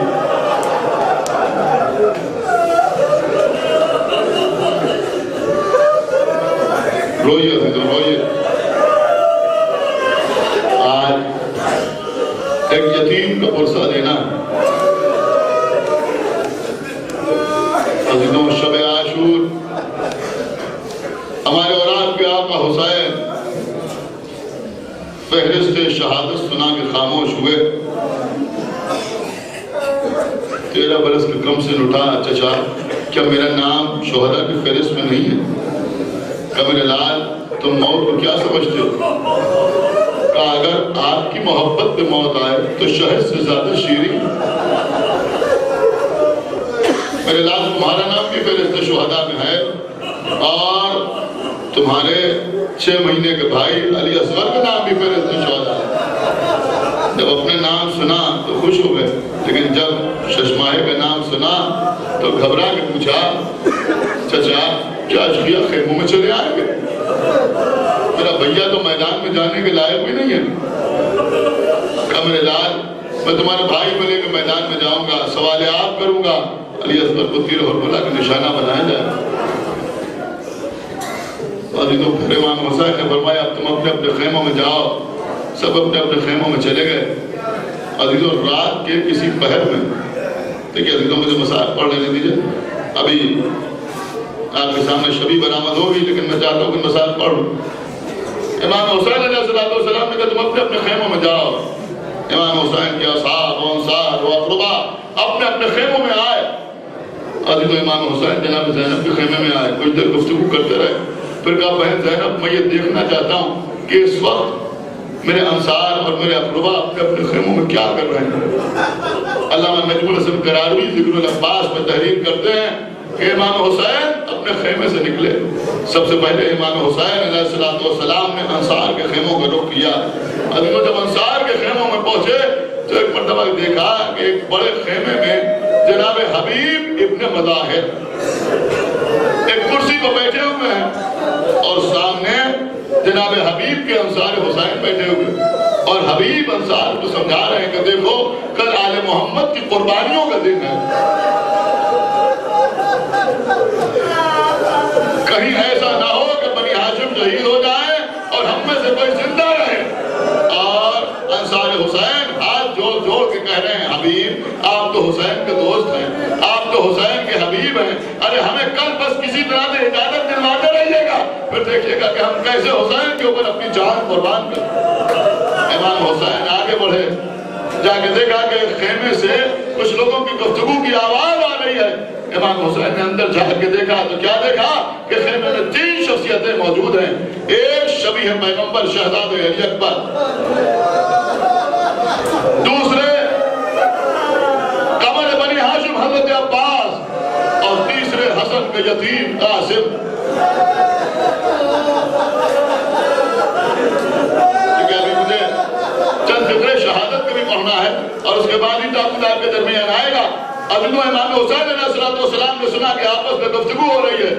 روئیے روئیے. آج ایک یتیم کا پرسہ دینا. عزیزوں, شب عاشور ہمارے اور آپ کے آقا حسین فہرست شہادت سنا کے خاموش ہوئے. 13 برس کے کم سے اٹھا, چچا کیا میرا نام شہداء کی فہرست میں نہیں ہے؟ کہ میرے لال تم موت کو کیا سمجھتے ہو؟ کہ اگر آپ کی محبت پہ موت آئے تو شہد سے زیادہ شیریں. میرے لال تمہارا نام بھی فہرست شہداء میں ہے, اور تمہارے 6 مہینے کے بھائی علی اصغر کا نام بھی فہرست شہداء ہے. جب اپنے نام سنا تو خوش ہو گئے, لیکن جب ششماہے کا نام سنا تو گھبرا کے پوچھا, چچا کیا اشقیا خیموں میں چلے آئیں گے؟ میرا بھیا تو میدان میں جانے کے لائق بھی نہیں ہے. کہا میرے لال میں تمہارے بھائی کو لے کے میدان میں جاؤں گا, سوال آپ کروں گا, علی اصغر کو تیر اور بلا کا نشانہ بنایا جائے. عزیزوں, پھر امام حسین نے فرمایا اب تم اپنے اپنے خیموں میں جاؤ. سب اپنے اپنے خیموں میں چلے گئے. عزیزوں, رات کے کسی پہر میں, دیکھیے عزیزوں مجھے مسائل پڑھ لینے دیجئے, ابھی آپ کے سامنے شبی برآمد ہوگی, لیکن میں چاہتا ہوں کہ مسائل پڑھوں. امام حسین علیہ السلام نے کہا تم اپنے اپنے خیموں میں جاؤ. امام حسین کے اصحاب و انصار و اقربا اپنے اپنے خیموں میں آئے. عزیزوں, امام حسین جناب زینب کے خیمے میں آئے, کچھ دیر گفتگو کرتے رہے. پھر کہا بہن زینب میں یہ دیکھنا چاہتا ہوں کہ اس وقت میرے انصار اور میرے اقربا اپنے اپنے خیموں میں کیا کر رہے ہیں. علامہ نجم الحسن قراروی ذکر العباس میں تحریر کرتے ہیں کہ امام حسین اپنے خیمے سے نکلے. سب سے پہلے امام حسین علیہ السلام نے انصار کے خیموں کا رخ کیا. عزیزوں, جب انصار کے خیموں میں پہنچے تو ایک مرتبہ دیکھا کہ ایک بڑے خیمے میں جناب حبیب ابن مظاہر ایک کرسی پر بیٹھے ہوئے ہیں, اور سامنے جناب حبیب کے انصار حسین بیٹھے ہوئے, اور حبیب انصار کو سمجھا رہے ہیں کہ دیکھو کل آل محمد کی قربانیوں کا دن ہے, کہیں ایسا نہ ہو کہ بنی ہاشم شہید ہو جائے اور ہم میں سے کوئی زندہ رہے. اور انصار حسین ہاتھ جوڑ جوڑ کے کہہ رہے ہیں حبیب آپ تو حسین کے دوست ہیں, آپ تو حسین کے حبیب ہیں, ارے ہمیں کل بس کسی طرح سے اجازت دلواتے رہیے گا, پھر دیکھیے گا کہ ہم کیسے حسین کے اوپر اپنی جان قربان کریں. امام حسین آگے بڑھے, جا کے دیکھا کہ خیمے سے کچھ لوگوں کی گفتگو کی آواز آ رہی ہے. امام حسین نے اندر جا کے دیکھا تو کیا دیکھا کہ خیمے میں 3 شخصیتیں موجود ہیں. ایک شبیہ پیغمبر شہزادہ علی اکبر, دوسرے قمر بنی ہاشم حضرت عباس, اور تیسرے حسن کے یتیم قاسم. مجھے چند ذکر شہادت بھی پڑھنا ہے اور اس کے بعد ہی آپ کے درمیان آئے گا. عزیزوں, امام حسین علیہ السلام نے سنا کہ آپس میں گفتگو ہو رہی ہے.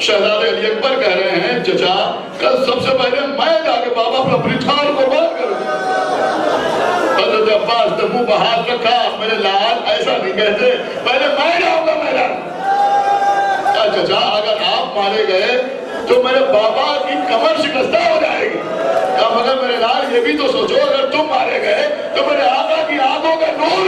شہزادہ علی اکبر کہہ رہے ہیں چچا کل سب سے پہلے میں جا کے بابا پر اپنی جان قربان کروں. حضرت عباس نے منہ پر ہاتھ رکھا, میرے لال ایسا نہیں کہتے, پہلے میں جاؤں گا میدان. چچا اگر آپ مارے گئے تو میرے بابا کی کمر شکستہ ہو جائے گی. مگر میرے لال یہ بھی تو سوچو, اگر تم مارے گئے تو میرے آقا کی آنکھوں کا نور